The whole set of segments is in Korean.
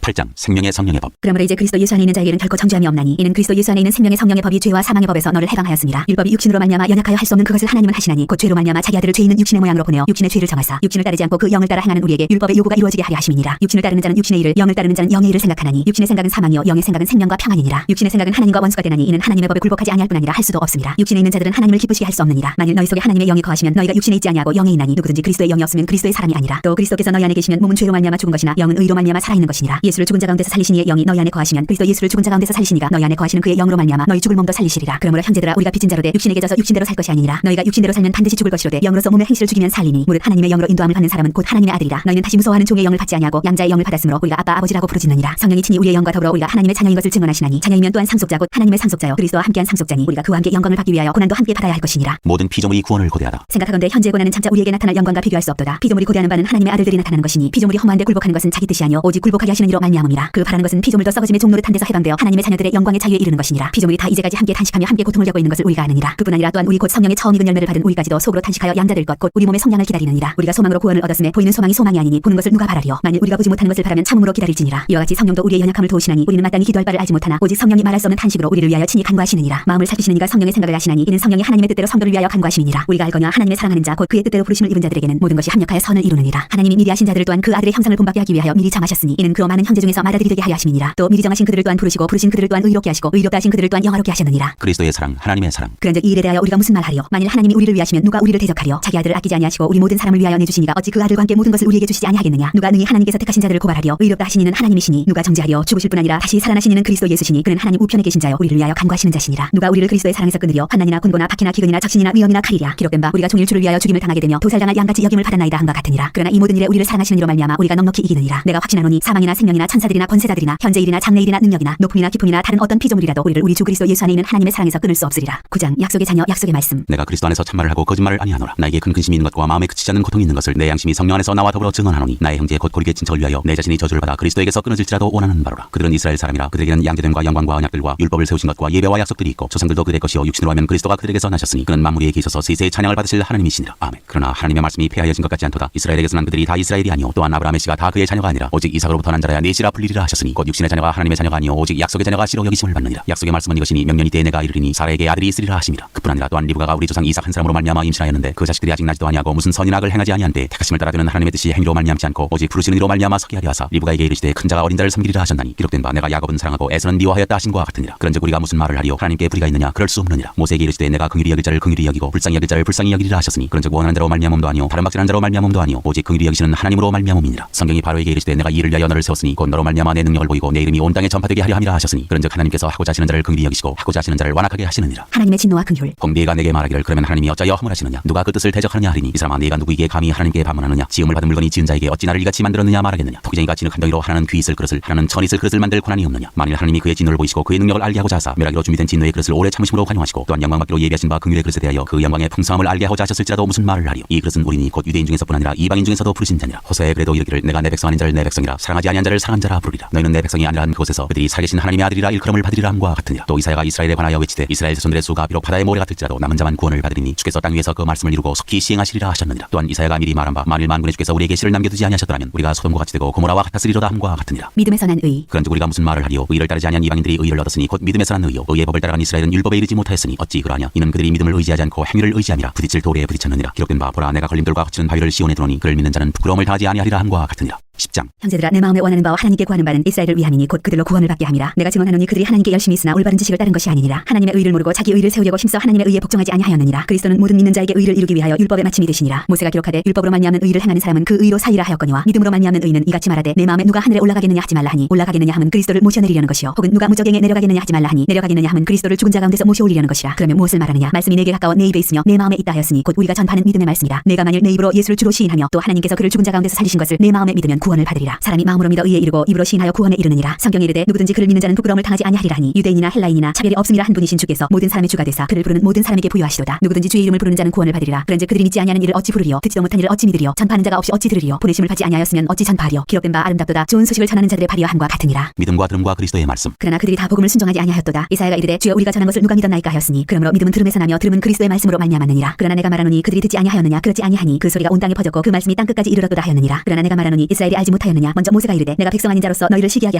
8장 생명의 성령의 법. 그러므로 이제 그리스도 예수 안에 있는 자에게는 결코 정죄함이 없나니 이는 그리스도 예수 안에 있는 생명의 성령의 법이 죄와 사망의 법에서 너를 해방하였습니다. 율법이 육신으로 말미암아 연약하여 할 수 없는 그것을 하나님은 하시나니 곧 죄로 말미암아 자기 아들을 죄 있는 육신의 모양으로 보내어 육신의 죄를 정하사 육신을 따르지 않고 그 영을 따라 행하는 우리에게 율법의 요구가 이루어지게 하려 하심이니라. 육신을 따르는 자는 육신의 일을, 영을 따르는 자는 영의 일을 생각하나니 육신의 생각은 사망이요 영의 생각은 생명과 평안이니라. 육신의 생각은 하나님과 원수가 되나니 이는 하나님의 법에 굴복하지 아니할 뿐 아니라 할 수도 없습니다. 육신에 있는 자들은 하나님을 기쁘시게 할 수 없느니라. 만일 너희 속에 하나님의 영이 거하시면 너희가 육신에 있지 아니하고 영에 있나니 누구든지 그리스도의 영이 없으면 그리스도의 사람이 아니라. 또 그리스도께서 너희 안에 계시면 몸은 죄로 말미암아 죽은 것이나 영은 의로 말미암아 살아있는 것이니라. 예수를 죽은 자 가운데서 살리신 이의 영이 너희 안에 거하시면 그리스도 예수를 죽은 자 가운데서 살리시니가 너희 안에 거하시는 그의 영으로 말미암아 너희 죽을 몸도 살리시리라. 그러므로 형제들아 우리가 빚진 자로되 육신에게 져서 육신대로 살 것이 아니니라. 너희가 육신대로 살면 반드시 죽을 것이로되 영으로서 몸의 행실을 죽이면 살리니 무릇 하나님의 영으로 인도함을 받는 사람은 곧 하나님의 아들이라. 너희는 다시 무서워하는 종의 영을 받지 아니하고 양자의 영을 받았으므로 우리가 아빠 아버지라고 부르짖느니라. 성령이 친히 우리의 영과 더불어 우리가 하나님의 자녀인 것을 증언하시나니 자녀이면 또한 상속자 곧 하나님의 상속자여 그리스도와 함께한 상속자니 우리가 그와 함께 영광을 받기 위하여 고난도 함께 받아야 할 것이니라. 모든 피조물이 구원을 고대하다. 생각하건대 현재의 고난은 장차 우리에게 나타날 영광과 비교할 수 없도다. 피조물이 고대하는 바는 하나님의 아들들이 나타나는 것이니 피조물이 허무한데 굴복하는 것은 자기 뜻이 아니요 오직 굴복하게 하시는 이로 말미암음이라. 그 바라는 것은 피조물도 썩어짐의 종노릇한 데서 해방되어 하나님의 자녀들의 영광의 자유에 이르는 것이니라. 피조물이 다 이제까지 함께 탄식하며 함께 고통을 겪고 있는 것을 우리가 아느니라. 그뿐 아니라 또한 우리 곧 성령의 처음 익은 열매를 받은 우리까지도 속으로 탄식하여 양자될 것 곧 우리 몸의 성량을 기다리느니라. 우리가 소망으로 구원을 얻었음에 보이는 소망이 소망이 아니니 보는 것을 누가 바라리요. 만일 우리가 보지 못하는 것을 바라면 참음으로 기다릴지니라. 이와 같이 성령도 우리의 연약함을 도우시나니 우리는 마땅히 기도할 바를 알지 못하나 오직 성령이 말할 수 없는 탄식으로 우리를 위하여 친히 간구하시느니라. 마음을 살피시는 이가 성령의 생각을 아시나니 이는 성령이 하나님의 뜻대로 성도를 위하여 간구하심이니라. 우리가 알거냐 하나님의 사랑하는 자 곧 그의 뜻대로 부르심을 입은 자들에게는 모든 것이 합력하여 선을 이루느니라. 하나님이 미리 하신 자들을 또한 그 아들의 형상을 본받게 하기 위하여 미리 정하셨으니 이는 그로 많은 형제 중에서 맏아들이 되게 하려 하심이니라. 또 미리 정하신 그들을 또한 부르시고 부르신 그들을 또한 의롭게 하시고 의롭다 하신 그들을 또한 영화롭게 하셨느니라. 그리스도의 사랑, 하나님의 사랑. 그런즉 이 일에 대하여 우리가 무슨 말하리요. 만일 하나님이 우리를 위하시면 누가 우리를 대적하리요. 자기 아들을 아끼지 아니하시고 우리 모든 사람을 위하여 내주시니가 어찌 그 아들과 함께 모든 것을 우리에게 주시지 아니하겠느냐. 누가 능히 하나님께서 택하신 자들을 고발하리요. 의롭다 하신 이는 하나님이시니 누가 정죄하리요. 죽으실 뿐 아니라 다시 살아나신 이는 그리스도 예수시니 그는 하나님 우편에 계신 자여 우리를 위하여 간구하시는 자시니라. 누가 우리를 그리스도의 사랑에서 끊으리요. 환난이나 곤고나 박해나 기근이나 적신이나 위험이나 칼이랴. 기록된 바 우리가 종일 주를 위하여 죽임을 당하게 되며 도살당할 양같이 여김을 받았나이다 함과 같으니라. 그러나 이 모든 일에 우리를 사랑하시는 이로 말미암아 우리가 넉넉히 이기느니라. 내가 확신하노니 사망이나 생명이나 천사들이나 권세자들이나 현재일이나 장래일이나 능력이나 높음이나 깊음이나 다른 어떤 피조물이라도 우리를 우리 주 그리스도 예수 안에 있는 하나님의 사랑에서 끊을 수 없으리라. 9장 약속의 자녀 약속의 말씀. 내가 그리스도 안에서 참말을 하고 거짓말을 아니하노라. 나에게 큰 근심이 있는 것과 마음에 그치지 않는 고통이 있는 것을 내 양심이 성령 안에서 나와 더불어 증언하노니 나의 형제 곧 고리게 친척을 위하여 내 자신이 저주를 받아 그리스도에게서 끊어질지라도 원하는 바로라. 그들은 이스라엘 사람이라 그들에게는 양제됨과 영광과 언약들과 율법을 세우신 것과 예배와 약속들이 있고 조상들도 그들의 것이요 육신으로 하면 그리스도가 그들에게서 나셨으니 그는 만물에 계셔서 세세의 찬양을 받으실 하나님이시니라. 아멘. 그러나 하나님의 말씀이 폐하여진 것 같지 않도다. 이스라엘에게서 난 그들이 다 이스라엘이 아니요 또한 아브라함의 씨가 다 그의 자녀가 아니라 오직 이삭으로부터 난 자라야 네 씨라 불리리라 하셨으니 곧 육신의 자녀가 하나님의 자녀가 아니요 오직 약속의 자녀가 씨로 여기심을 받느니라. 약속의 말씀은 이것이니 명년이 때에 내가 이르리니 사라에게 아들이 있으리라 하심이라. 그뿐 아니라 또한 리브가가 우리 조상 이삭 한 사람으로 말미암아 임신하였는데 그 자식들이 아직 나지도 아니하고 무슨 선인 악을 행하지 아니한데 택하심을 따라 되는 하나님의 뜻이 행위로 말미암지 않고 오직 부르시는 이로 말미암아 서게 하려 하사 리브가에게 이르시되 큰 자가 어린 자를 섬기리라 하셨나니 기록된 바 내가 야곱은 사랑하고 에서는 미워하였다 하신과 같으니라. 그런즉 우리가 무슨 말을 하리요. 하나님께 불의가 있느냐. 그럴 수 없느니라. 모세에게 이르시되 내가 긍휼히 여길 자를 긍휼히 여기고 불쌍히 여길 자를 불쌍히 여기리라 하셨으니 그런즉 원하는 자로 말미암음도 아니요 다른 박질하는 자로 말미암음도 아니요 오직 긍휼히 여기시는 하나님으로 말미암음이니라. 성경이 바로에게 이르시되 내가 이를 위하여 너를 세웠으니 곧 너로 말미암아 내 능력을 보이고 내 이름이 온 땅에 전파되게 하려 함이라 하셨으니 그런즉 하나님께서 하고자 하시는 자를 긍휼히 여기시고 하고자 하시는 자를 완악하게 하시느니라. 하나님의 진노와 긍휼. 공비가 내게 말하기를 그러면 하나님이 어찌하여 허물하시느냐. 누가 그 뜻을 대적하느냐 하리니 이 사람아 네가 누구에게 감히 하나님께 반문하느냐. 지음을 받은 물건이 지은 자에게 어찌 나를 이같이 만들었느냐 말하겠느냐. 토기쟁이가 진흙 한 덩이로 하나는 귀 있을 그릇을 하나는 천 있을 그릇을 만들 권한이 없느냐. 만일 하나님이 그의 진노를 보이시고 그의 능력을 알게 하고자 하사 멸하기로 준비된 진노의 그릇을 오래 참으심으로 관용하시고 또한 영광받기로 예비하신 바 긍휼의 그릇에 대하여 그 영광의 풍성함을 알게 하고자 하셨을지라도 무슨 말을 하리요. 이 그릇은 우리니 곧 유대인 중에서뿐 아니라 이방인 중에서도 부르신 자니라. 호세에 그래도 이르기를 내가 내 백성 아닌 자를 내 백성이라 사랑하지 아니한 자를 사랑한 자라 부르리라. 너희는 내 백성이 아니라 한 그곳에서 그들이 살계신 하나님의 아들이라 일컬음을 받으리라 함과 같으니라. 또 이사야가 이스라엘에 관하여 외치되 이스라엘 자손들의 수가 비록 바다의 모래 같을지라도 남은 자만 구원을 받으리니 주께서 땅 위에서 그 말씀을 이루고 속히 시행하시리라 하셨느니라. 또한 이사야가 미리 말한 바 만일 만군의 주께서 우리에게 씨를 남겨두지 아니하셨더라면 우리가 소돔과 같이 되고 고모라와 같았으리로다 함과 같으니라. 믿음에서 난 의. 그런즉 우리가 무슨 말을 하리요. 의를 따르지 아니한 이방인들이 의를 얻었으니 곧 믿음에서 난 의요. 의의 법을 따라간 이스라엘은 율법에 이르지 못하였으니 어찌 그러하냐. 이는 그들이 믿음을 의지하지 않고 행위를 의지함이라. 부딪힐 돌에 부딪혔느니라. 기록된 바 보라 내가 걸림돌과 거치는 바위를 시온에 두노니 그를 믿는 자는 부끄러움을 당하지 아니하리라 함과 같으니라. 10장 형제들아 내 마음에 원하는 바와 하나님께 구하는 바는 이스라엘을 위함이니 곧 그들로 구원을 받게 함이라. 내가 증언하노니 그들이 하나님께 열심히 있으나 올바른 지식을 따른 것이 아니니라. 하나님의 의를 모르고 자기 의를 세우려고 힘써 하나님의 의에 복종하지 아니하였느니라. 그리스도는 모든 믿는 자에게 의를 이루기 위하여 율법의 마침이 되시니라. 모세가 기록하되 율법으로 말미암는 의를 행하는 사람은 그 의로 살리라 하였거니와 믿음으로 말미암는 의는 이같이 말하되 내 마음에 누가 하늘에 올라가겠느냐 하지 말라 하니 올라가겠느냐 함은 그리스도를 모셔내리려는 것이요 혹은 누가 무적행에 내려가겠느냐 하지 말라 하니 내려가겠느냐 함은 그리스도를 죽은 자 가운데서 모셔 올리려는 것이라. 그러면 무엇을 말하느냐. 말씀이 내게 가까워 내 입에 있으며 내 마음에 있다 하였으니 곧 우리가 전파하는 믿음의 말씀이라. 내가 만일 내 입으로 예수를 주로 시인하며 또 하나님께서 그를 죽은 자 가운데서 살리신 것을 내 마음에 믿으면 구원을 받으리라. 사람이 마음으로 믿어 의에 이르고 입으로 시인하여 구원에 이르느니라. 성경에 이르되 누구든지 그를 믿는 자는 부끄러움을 당하지 아니하리라 하니 유대인이나 헬라인이나 차별이 없음이라 한 분이신 주께서 모든 사람의 주가 되사 그를 부르는 모든 사람에게 부여하시도다. 누구든지 주의 이름을 부르는 자는 구원을 받으리라. 그런즉 그들이 믿지 아니하는 일을 어찌 부르리요. 듣지도 못한 일을 어찌 믿으리요. 전파하는 자가 없이 어찌 들으리요. 보내심을 받지 아니하였으면 어찌 전파하리요. 기록된 바 아름답도다. 좋은 소식을 전하는 자들의 발이여 함과 같으니라. 믿음과 들음과 그리스도의 말씀. 그러나 그들이 다 복음을 순종하지 아니하였도다. 이사야가 이르되 주여 우리가 전한 것을 누가 믿었나이까 하였으니 그러므로 믿음은 들음에서 나며 들음은 그리스도의 말씀으로 말미암았느니라. 그러나 내가 말하노니 그들이 듣지 아니하였느냐. 그렇지 아니하니 그 소리가 온 땅에 퍼졌고 그 말씀이 땅 끝까지 이르렀도다 하였느니라. 그러나 내가 말하노니 이스라엘의 이스라엘이 알지 못하였느냐. 먼저 모세가 이르되 내가 백성 아닌 자로서 너희를 시기하게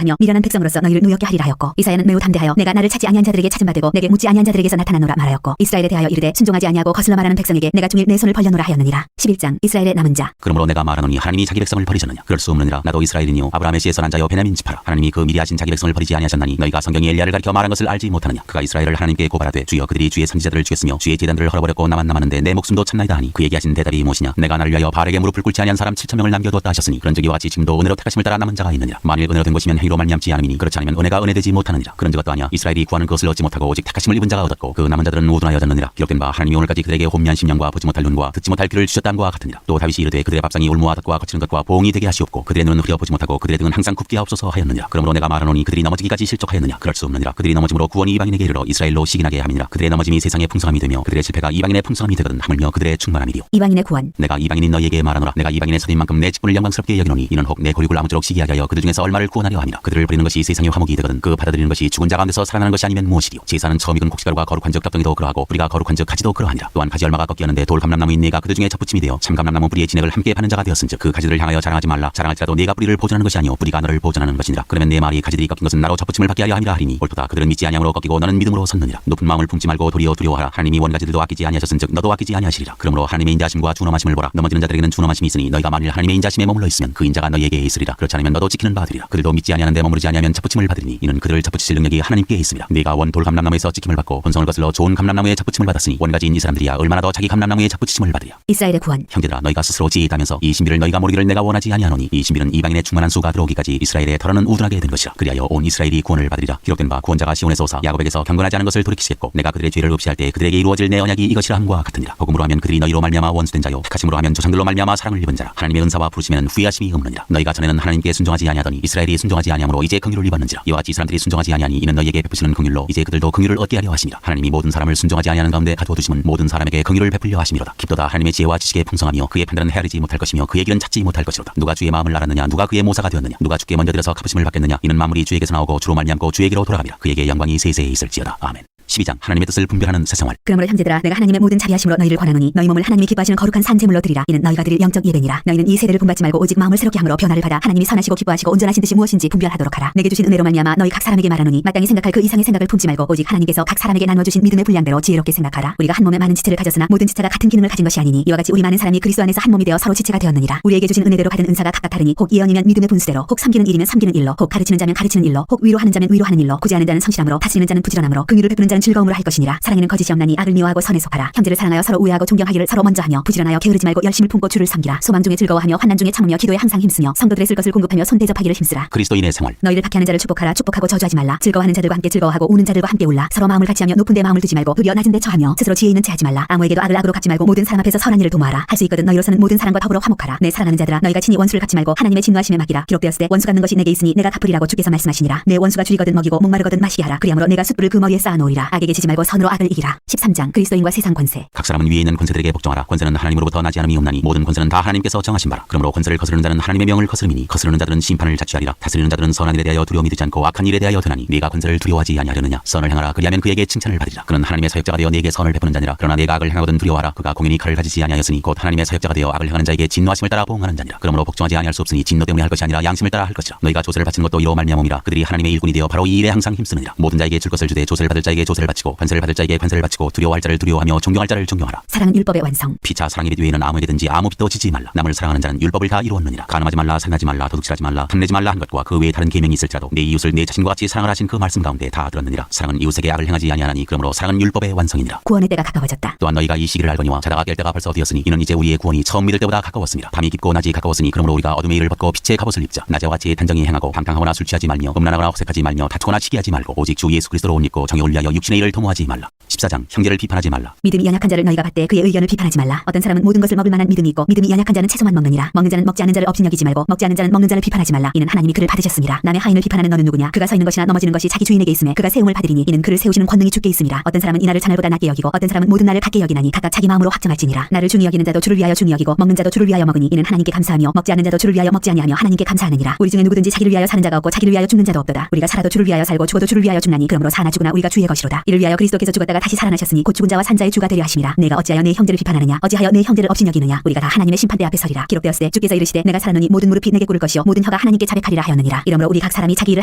하며 미련한 백성으로서 너희를 노엽게 하리라 하였고 이사야는 매우 담대하여 내가 나를 찾지 아니한 자들에게 찾음 받고 내게 묻지 아니한 자들에게서 나타나노라 말하였고 이스라엘에 대하여 이르되 순종하지 아니하고 거슬러 말하는 백성에게 내가 종일 내 손을 벌려노라 하였느니라. 11장 이스라엘의 남은 자. 그러므로 내가 말하노니 하나님이 자기 백성을 버리셨느냐. 그럴 수 없느니라. 나도 이스라엘이니요 아브라함의 씨에서 난 자여 베냐민 지파라. 하나님이 그 미리 하신 자기 백성을 버리지 아니하셨나니 너희가 성경이 엘리야를 가리켜 말한 것을 알지 못하느냐. 그가 이스라엘을 하나님께 고발하되 주여 그들이 주의 선지자들을 죽였으며 주의 제단들을 헐어버렸고 나만 남았는데 내 목숨도 참나이다 하니 그에게 하신 대답이 무엇이냐. 내가 나를 위하여 바알에게 무릎을 꿇지 아니한 사람 7,000명을 남겨두었다 하셨으니 그런즉 이와 같이 지금도 은혜로 택하심을 따라 남은 자가 있느니라. 만일 은혜로 된 것이면 행위로 말미암지 않음이니 그렇지 않으면 은혜가 은혜되지 못하느니라. 그런즉 것도 아니야. 이스라엘이 구하는 것을 얻지 못하고 오직 택하심을 입은 자가 얻었고 그 남은 자들은 우둔하여졌느니라. 기록된 바 하나님이 오늘까지 그들에게 혼미한 심령과 보지 못할 눈과 듣지 못할 귀를 주셨다함과 같으니라. 또 다윗이 이르되 그들의 밥상이 올무와 덫과 거치는 것과 보응이 되게 하시옵고 그들의 눈은 흐려 보지 못하고 그들의 등은 항상 굽게 하옵소서 하였느니라. 그러므로 내가 말하노니 그들이 넘어지기까지 실족하였느냐. 그럴 수 없느니라. 그들이 넘어짐으로 구원이 이방인에게 이르러 이스라엘로 시기나게 함이니라. 그들의 넘어짐이 세상의 풍성함이 되며 그들의 실패가 이방인의 풍성함이 되거든 하물며 그들의 충만함이리요. 이방인의 구원. 내가 이방인인 너희에게 말하노라. 내가 이방인의 서린 만큼 내 직분을 영광스럽게 여기노니 이는 혹 내 고육을 아무쪼록 시기하게 하여 그들 중에서 얼마를 구원하려 함이라. 그들을 버리는 것이 세상의 화목이 되거든 그 받아들이는 것이 죽은 자 가운데서 살아나는 것이 아니면 무엇이리요. 제사는 처음 익은 곡식가루가 거룩한 적 닭덩이도 그러하고 뿌리가 거룩한 적 가지도 그러하니라. 또한 가지 얼마가 꺾이 하는데 돌 감람나무인 네가 그들 중에 첫부침이 되어 참 감람나무 뿌리의 진액을 함께 파는 자가 되었은즉 그 가지들을 향하여 자랑하지 말라. 자랑할지라도 네가 뿌리를 보존하는 것이 아니요 뿌리가 너를 보존하는 것이니라. 그러면 네 말이 가지들이 꺾인 것은 나로 첫부침을 받게 하려 함이라 하리니 옳도다. 그들은 믿지 아니함으로 꺾이고 너는 믿음으로 섰느니라. 높은 마음을 품지 말고 도리어 두려워하라. 하나님이 원가지들도 아끼지 아니하셨은즉 너도 아끼지 아니하시리라. 그러므로 하나님의 인자하심과 준엄하심을 보라. 넘어지는 자들에게는 준엄하심이 있으니 너희가 만일 하나님의 인자하심에 머물러 있으면 그 인자가 너희에게 있으리라. 그렇지 않으면 너도 지키는 바 되리라. 그들도 믿지 아니하는데 머무르지 아니하면 첫부침을 받으리니 이는 그들을 첫부치실 능력이 하나님께 있습니다. 네가 원 돌 감람나무에서 지킴을 받고 본성을 거슬러 좋은 감람나무의 첫부침을 받았으니 원가지인 이 사람들이야 얼마나 더 자기 감람나무의 첫부치심을 받으랴. 이스라엘의 구원. 형제들아 너희가 스스로 지혜있다면서 이 신비를 너희가 모르기를 내가 원하지 아니하노니 이 신비는 이방인의 충만한 수가 들어오기까지 이스라엘의 털어는 우둔하게 된 것이라. 그리하여 온 이스라엘이 구원을 받으리라. 기록된 바 구원자가 시온에서 오사 야곱에게서 경건하지 않은 것을 돌이키시겠고 내가 그들의 죄를 없이 할 때 그들에게 이루어질 내 언약이 이것이라 함과 같으니라. 복음으로 하면 그들이 너희로 말미암아 원수된 자요 택하심으로 하면 조상들로 말미암아 사랑을 입은 자라. 하나님의 은사와 부르심에는 후회하심이 없느니라. 너희가 전에는 하나님께 순종하지 아니하더니 이스라엘이 순종하지 아니하므로 이제 긍휼을 입었는지라. 이와 같이 이 사람들이 순종하지 아니하니 이는 너희에게 베푸시는 긍휼로 이제 그들도 긍휼을 얻게 하려 하심이라. 하나님이 모든 사람을 순종하지 아니하는 가운데 가두어 두심은 모든 사람에게 긍휼을 베풀려 하심이로다. 깊도다. 하나님의 지혜와 지식의 풍성함이요 그의 판단은 헤아리지 못할 것이며 그의 길은 찾지 못할 것이로다. 누가 주의 마음을 알았느냐. 누가 그의 모사가 되었느냐. 누가 주께 먼저 들어서 갚으심을 받겠느냐. 이는 만물이 주에게서 나오고 주로 말미암고 주에게로 돌아가리라. 그에게 영광이 세세에 있을지어다. 아멘. 12장 하나님의 뜻을 분별하는 새 생활. 그러므로 형제들아 내가 하나님의 모든 자비하심으로 너희를 권하노니 너희 몸을 하나님이 기뻐하시는 거룩한 산 제물로 드리라. 이는 너희가 드릴 영적 예배니라. 너희는 이 세대를 본받지 말고 오직 마음을 새롭게 함으로 변화를 받아 하나님이 선하시고 기뻐하시고 온전하신 뜻이 무엇인지 분별하도록 하라. 내게 주신 은혜로 말미암아 너희 각 사람에게 말하노니 마땅히 생각할 그 이상의 생각을 품지 말고 오직 하나님께서 각 사람에게 나누어 주신 믿음의 분량대로 지혜롭게 생각하라. 우리가 한 몸에 많은 지체를 가졌으나 모든 지체가 같은 기능을 가진 것이 아니니 이와 같이 우리 많은 사람이 그리스도 안에서 한 몸이 되어 서로 지체가 되었느니라. 우리에게 주신 은혜대로 받은 은사가 각각 다르니 혹 예언이면 믿음의 분수대로 혹 섬기는 일이면 섬기는 일로 혹 가르치는 자면 가르치는 일로 혹 위로하는 자면 위로하는 일로 구제하는 자는 성실함으로 다스리는 자는 부지런함으로 긍휼을 베푸는 자는 즐거움으로 할 것이니라. 사랑에는 거짓이 없나니 악을 미워하고 선에 속하라. 형제를 사랑하여 서로 우애하고 존경하기를 서로 먼저 하며 부지런하여 게으르지 말고 열심을 품고 주를 섬기라. 소망 중에 즐거워하며 환난 중에 참으며 기도에 항상 힘쓰며 성도들의 쓸 것을 공급하며 손 대접하기를 힘쓰라. 그리스도인의 생활. 너희를 박해하는 자를 축복하라. 축복하고 저주하지 말라. 즐거워하는 자들과 함께 즐거워하고 우는 자들과 함께 울라. 서로 마음을 같이하며 높은 데 마음을 두지 말고 도리어 낮은 데 처하며 스스로 지혜 있는 채 하지 말라. 아무에게도 악을 악으로 갚지 말고 모든 사람 앞에서 선한 일을 도모하라. 할 수 있거든 너희로서는 모든 사람과 더불어 화목하라. 내 사랑하는 자들아 너희가 친히 원수를 갚지 말고 하나님의 진노하심에 맡기라. 기록되었을 때 원수 갚는 것이 내게 있으니 내가 갚으리라고 주께서 말씀하시니라. 내 원수가 줄이거든 먹이고 목마르거든 마시게 하라. 그리하므로 내가 숯불을 그 머리에 쌓아놓으리라. 악에게 지지 말고 선으로 악을 이기라. 13장 그리스도인과 세상 권세. 각 사람은 위에 있는 권세들에게 복종하라. 권세는 하나님으로부터 나지 않음이 없나니 모든 권세는 다 하나님께서 정하신 바라. 그러므로 권세를 거스르는 자는 하나님의 명을 거스름이니 거스르는 자들은 심판을 자취하리라. 다스리는 자들은 선한 일에 대하여 두려움이 되지 않고 악한 일에 대하여 드나니 네가 권세를 두려워하지 아니하려느냐. 선을 행하라. 그리하면 그에게 칭찬을 받으리라. 그는 하나님의 사역자가 되어 네게 선을 베푸는 자니라. 그러나 네가 악을 행하거든 두려워하라. 그가 공인이 칼을 가지지 아니하였으니 곧 하나님의 사역자가 되어 악을 행하는 자에게 진노하심을 따라 보응하는 자니라. 그러므로 복종하지 아니할 수 없으니 진노 때문에 할 것이 아니라 양심을 따라 할 것이라. 너희가 조세를 바치는 것도 이로 말미암음이라. 그들이 하나님의 일꾼이 되어 바로 이 일에 항상 힘쓰느니라. 모든 자에게 줄 것을 주되 조세를 받을 자에게 조세를 바치고 관세를 받을 자에게 관세를 바치고 두려워할 자를 두려워하며 존경할 자를 존경하라. 사랑은 율법의 완성. 피차 사랑의 빛 외에는 아무에게든지 아무 빛도 지지 말라. 남을 사랑하는 자는 율법을 다 이루었느니라. 간음하지 말라, 살인하지 말라, 도둑질하지 말라, 탐내지 말라 한 것과 그 외에 다른 계명이 있을지라도 내 이웃을 내 자신과 같이 사랑을 하신 그 말씀 가운데 다 들었느니라. 사랑은 이웃에게 악을 행하지 아니하나니 그러므로 사랑은 율법의 완성이니라. 구원의 때가 가까워졌다. 또한 너희가 이 시기를 알거니와 자다가 깰 때가 벌써 되었으니 이는 이제 우리의 구원이 처음 믿을 때보다 가까웠습니다. 밤이 깊고 낮이 가까웠으니 그러므로 우리가 어둠의 일을 벗고 빛의 갑옷을 입자. 낮에와 같이 단정히 행하고 방탕하거나 술 취하지 말며 음란하거나 호색하지 말며 다투거나 시기하지 말고 오직 주 예수 그리스도로 옷 입고 정욕을 위하여 육신의 일을 도모하지 말라. 14장 형제를 비판하지 말라. 믿음이 연약한 자를 너희가 받되 그의 의견을 비판하지 말라. 어떤 사람은 모든 것을 먹을 만한 믿음이 있고 믿음이 연약한 자는 채소만 먹느니라. 먹는 자는 먹지 않는 자를 업신여기지 말고 먹지 않는 자는 먹는 자를 비판하지 말라. 이는 하나님이 그를 받으셨습니다. 남의 하인을 비판하는 너는 누구냐? 그가 서 있는 것이나 넘어지는 것이 자기 주인에게 있음에 그가 세움을 받으리니 이는 그를 세우시는 권능이 주께 있음이라. 어떤 사람은 이 날을 자날보다 낮게 여기고 어떤 사람은 모든 날을 같게 여기나니 각각 자기 마음으로 확정할지니라. 나를 중히 여기는 자도 주를 위하여 중히 여기고 먹는 자도 주를 위하여 먹으니 이는 하나님께 감사하며 먹지 않는 자도 주를 위하여 먹지 아니하며 하나님께 감사하느니라. 우리 중에 누구든지 자기를 위하여 사는 자가 없고 자기를 위하여 죽는 자도 없도다. 우리가 살아도 주를 위하여 살고 죽어도 주를 위하여 죽나니 그러므로 사나 죽으나 우리가 주의 것이로다. 있을지어다. 이를 위하여 그리스도께서 죽었다가 다시 살아나셨으니 곧 죽은 자와 산 자의 주가 되려 하심이라. 내가 어찌하여 내 형제를 비판하느냐? 어찌하여 내 형제를 업신여기느냐? 우리가 다 하나님의 심판대 앞에 서리라. 기록되었으되 주께서 이르시되 내가 살았노니 모든 무릎이 내게 꿇을 것이요 모든 혀가 하나님께 자백하리라 하였느니라. 이러므로 우리 각 사람이 자기 일을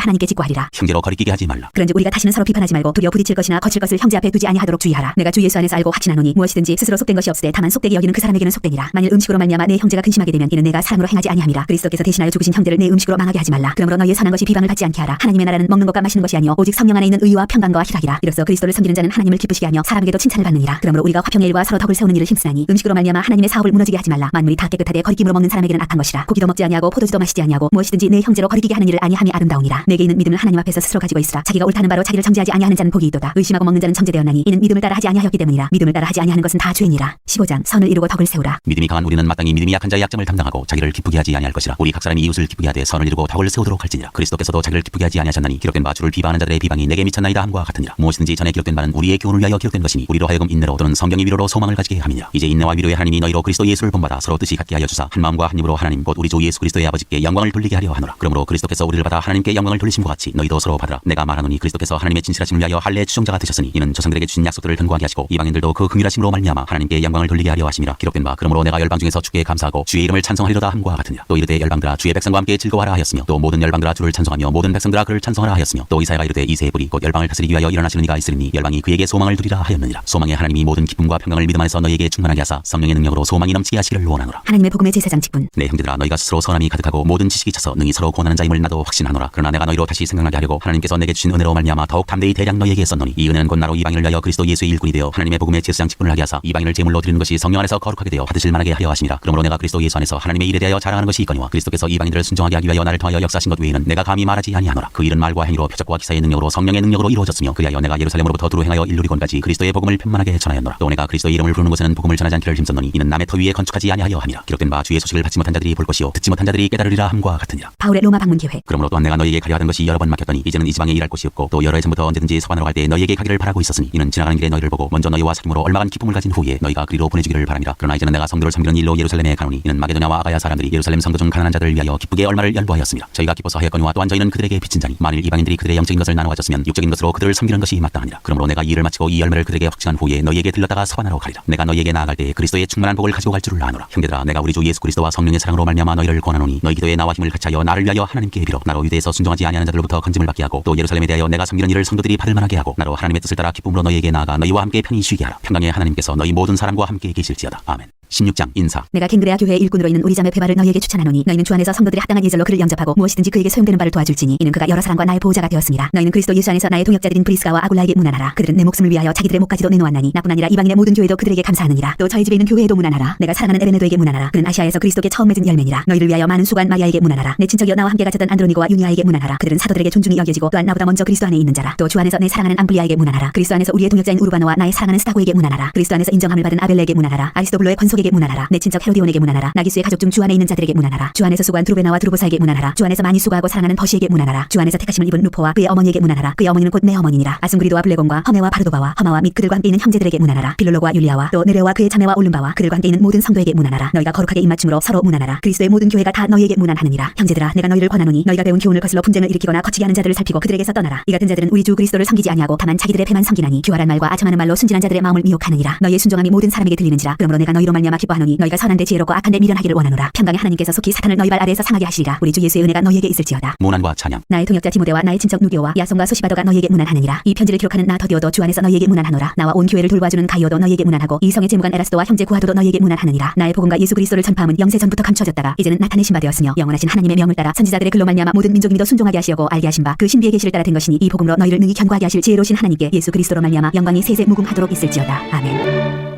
하나님께 직고하리라. 형제로 거리끼게 하지 말라. 그런즉 우리가 다시는 서로 비판하지 말고 두려 부딪힐 것이나 거칠 것을 형제 앞에 두지 아니하도록 주의하라. 내가 주 예수 안에서 알고 확신하노니 무엇이든지 스스로 속된 것이 없으되 다만 속되게 여기는 그 사람에게는 속되니라. 만일 음식으로 말미암아 내 형제가 근심하게 되면 이는 내가 사람으로 행하지 아니함이라. 그리스도께서 대신하여 죽으신 형제를 내 음식으로 망하게 하지 말라. 그러므로 너희의 선한 것이 비방을 받지 않게 하라. 하나님의 나라는 먹는 것과 마시는 것이 아니요 오직 성령 안에 있는 의와 평강과 희락이라. 이로써 그리스도를 섬기는 자는 하나님을 기쁘시게 하며 사람에게도 칭찬을 받느니라. 그러므로 우리가 화평의 일과 서로 덕을 세우는 일을 힘쓰나니 음식으로 말미암아 하나님의 사업을 무너지게 하지 말라. 만물이 다 깨끗하되 거리낌으로 먹는 사람에게는 악한 것이라. 고기도 먹지 아니하고 포도주도 마시지 아니하고 무엇이든지 내 형제로 거리끼게 하는 일을 아니함이 아름다우니라. 내게 있는 믿음을 하나님 앞에서 스스로 가지고 있으라. 자기가 옳다는 바로 자기를 정죄하지 아니하는 자는 복이 있도다. 의심하고 먹는 자는 정죄되었나니 이는 믿음을 따라 하지 아니하였기 때문이라. 믿음을 따라 하지 아니하는 것은 다 죄니라. 15장 선을 이루고 덕을 세우라. 믿음이 강한 우리는 마땅히 믿음이 약한 자의 약점을 담당하고 자기를 기쁘게 하지 아니할 것이라. 우리 각 사람이 이웃을 기쁘게 하되 선을 이루고 덕을 세우도록 할지니라. 그리스도께서도 자기를 기쁘게 하지 아니하셨나니 기록된 바 주를 비방하는 자들의 비방이 내게 미쳤나이다 함과 같으니라. 무엇이든지 전에 기록된 바는 우리의 교훈을 위하여 기록된 것이니 우리로 하여금 인내로 또는 성경의 위로로 소망을 가지게 함이니라. 이제 인내와 위로의 하나님이 너희로 그리스도 예수를 본받아 서로 뜻이 같게 하여 주사 한 마음과 한 입으로 하나님 곧 우리 주 예수 그리스도의 아버지께 영광을 돌리게 하려 하노라. 그러므로 그리스도께서 우리를 받아 하나님께 영광을 돌리심과 같이 너희도 서로 받으라. 내가 말하노니 그리스도께서 하나님의 진실하심을 위하여 할례의 추종자가 되셨으니 이는 조상들에게 주신 약속들을 견고하게 하시고 이방인들도 그 긍휼하심으로 말미암아 하나님께 영광을 돌리게 하려 하심이라. 기록된 바 그러므로 내가 열방 중에서 주께 감사하고 주의 이름을 찬송하리로다 함과 같으니라. 또 이르되 열방들아 주의 백성과 함께 즐거워하라 하였으며 또 모든 열방들아 주를 찬송하며 모든 백성들아 그를 찬송하라 하였으며 또 이사야가 이르되 이새의 뿌리 곧 열방을 다스리기 위하여 일어나시는 이가 있으리니 열방이 그에게 소망을 두리라 하였느니라. 소망의 하나님이 모든 기쁨과 평강을 믿음 안에서 너희에게 충만하게 하사 성령의 능력으로 소망이 넘치게 하시기를 원하노라. 하나님의 복음의 제사장 직분. 내 형제들아 너희가 스스로 선함이 가득하고 모든 지식이 차서 능히 서로 고난하는 자임을 나도 확신하노라. 그러나 내가 너희로 다시 생각나게 하려고 하나님께서 내게 주신 은혜로 말미암아 더욱 담대히 대량 너희에게 썼노니 이 은혜는 곧 나로 이방인을 위하여 그리스도 예수의 일꾼이 되어 하나님의 복음의 제사장 직분을 하게 하사 이방인을 제물로 드리는 것이 성령 안에서 거룩하게 되어 받으실 만하게 하려 하심이라. 그러므로 내가 그리스도 예수 안에서 하나님의 일에 대하여 자랑하는 것이 있거니와 그리스도께서 이방인들을 순종하게 하기 위하여 나를 통하여 역사하신 것 외에는 내가 감히 말하지 아니하노라. 그 일은 말과 행위로 표적과 기사의 능력으로 성령의 능력으로 이루어졌으며 그리하여 내가 예루살렘으로부터 두루 행하여 일루리곤까지 그리스도의 복음을 편만하게 전하였노라. 또 내가 그리스도의 이름을 부르는 곳에는 복음을 전하지 않기를 힘썼노니 이는 남의 터 위에 건축하지 아니하여 함이라. 기록된 바 주의 소식을 받지 못한 자들이 볼 것이요 듣지 못한 자들이 깨달으리라 함과 같으니라. 바울의 로마 방문 계획. 그러므로 또한 내가 너희에게 가려 하던 것이 여러 번 막혔더니 이제는 이 지방에 일할 곳이 없고 또 여러 해 전부터 언제든지 서반으로 갈 때 너희에게 가기를 바라고 있었으니 이는 지나가는 길에 너희를 보고 먼저 너희와 사귐으로 얼마간 기쁨을 가진 후에 너희가 그리로 보내주기를 바랍니다. 그러나 이제는 내가 성도를 섬기는 일로 예루살렘에 가노니 이는 마게도냐와 아가야 사람들이 예루살렘 성도 중 가난한 자들을 위하여 기쁘게 얼마를 연보하였습니다. 저희가 기뻐서 하였거니와 또한 저희는 그들에게 빚진 자니 만일 이방인들이 그들의 영적인 것을 나눠 가졌으면 육적인 것으로 그들을 섬기는 것이 마땅하니라. 그러므로 내가 이 일을 마치고 이 열매를 그들에게 확증한 후에 너희에게 들렀다가 서반하러 가리라. 내가 너희에게 나아갈 때 그리스도의 충만한 복을 가지고 갈 줄을 아노라. 형제들아 내가 우리 주 예수 그리스도와 성령의 사랑으로 말미암아 너희를 권하노니 너희 기도에 나와 힘을 같이하여 나를 위하여 하나님께 빌어 나로 유대에서 순종하지 아니하는 자들로부터 건짐을 받게 하고 또 예루살렘에 대하여 내가 섬기는 일을 성도들이 받을 만하게 하고 나로 하나님의 뜻을 따라 기쁨으로 너희에게 나아가 너희와 함께 편히 쉬게 하라. 평강의 하나님께서 너희 모든 사람과 함께 계실지어다. 아멘. 16장 인사. 내가 ken그레아 교회의 일꾼으로 있는 우리 자매 베바를 너희에게 추천하노니 너희는 주 안에서 성도들이 합당한 예절로 그를 영접하고 무엇이든지 그에게 소용되는 바를 도와줄지니 이는 그가 여러 사람과 나의 보호자가 되었습니다. 너희는 그리스도 예수 안에서 나의 동역자들인 브리스가와 아굴라에게 문안하라. 그들은 내 목숨을 위하여 자기들의 목까지도 내놓았나니 나뿐 아니라 이방인의 모든 교회도 그들에게 감사하느니라. 또 저희 집에 있는 교회에도 문안하라. 내가 사랑하는 에베네도에게 문안하라. 그는 아시아에서 그리스도께 처음 맺은 열매니라. 너희를 위하여 많은 수고한 마리아에게 문안하라. 내 친척이여 나와 함께 갇혔던 안드로니고와 유니아에게 문안하라. 그들은 사도들에게 존중이 여겨지고 또한 나보다 먼저 그리스도 안에 있는 자라. 또 주 안에서 내 사랑하는 암블리아에게 문안하라. 그리스도 안에서 우리의 동역자인 우르바노와 나의 사랑하는 스타고에게 문안하라. 그리스도 안에서 인정함을 받은 아벨레에게 문안하라. 아리스도블로의 권속에게 문안하라. 내 친척 헤로디온에게 문안하라. 나기수의 가족 중 주 안에 있는 자들에게 문안하라. 주 안에서 수고한 드루베나와 드루보사에게 문안하라. 주 안에서 많이 수고하고 사랑하는 버시에게 문안하라. 주 안에서 택하심을 입은 루포와 그의 어머니에게 문안하라. 그의 어머니는 곧 내 어머니니라. 아순그리도와 블레곤과 허메와 바르도바와 허마와 및 그들과 함께 있는 형제들에게 문안하라. 빌롤로와 율리아와 또 느레와 그의 자매와 올름바와 그들과 함께 있는 모든 성도에게 문안하라. 너희가 거룩하게 입맞춤으로 서로 문안하라. 그리스도의 모든 교회가 다 너희에게 문안하느니라. 형제들아 내가 너희를 권하노니 너희가 배운 교훈을 거슬러 분쟁을 일으키거나 거치게 하는 자들을 살피고 그들에게서 떠나라. 이 같은 자들은 우리 주 그리스도를 섬기지 아니하고 다만 자기들의 배만 섬기나니 교활한 말과 아첨하는 말로 순진한 자들의 마음을 미혹하느니라. 너희의 순종함이 모든 사람에게 들리는지라. 그러므로 내가 너희로 말미암아 기뻐하노니 너희가 선한데 지혜롭고 악한데 미련하기를 원하노라. 평강의 하나님께서 속히 사탄을 너희 발 아래에서 상하게 하시리라. 우리 주 예수의 은혜가 너희에게 있을지어다. 문안과 찬양. 나의 동역자 디모데와 나의 친척 누교와 야손과 소시바도가 너희에게 문안하느니라. 이 편지를 기록하는 나 더디오도 주 안에서 너희에게 문안하노라. 나와 온 교회를 돌봐주는 가이오도 너희에게 문안하고 이성의 제무관 에라스도와 형제 구하도도 너희에게 문안하느니라. 나의 복음과 예수 그리스도를 전파함은 영세 전부터 감춰졌다가 이제는 나타내신 바 되었으며 영원하신 하나님의 명을 따라 선지자들의 글로 말미암아 모든 민족이 믿어 순종하게 하시려고 알게 하신 바 그 신비의 계시를 따라 된 것이니 이 복음으로 너희를 능히 견고하게 하실 지혜로우신 하나님께 예수 그리스도로 말미암아 영광이 세세 무궁하도록 있을지어다. 아멘.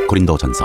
고린도전서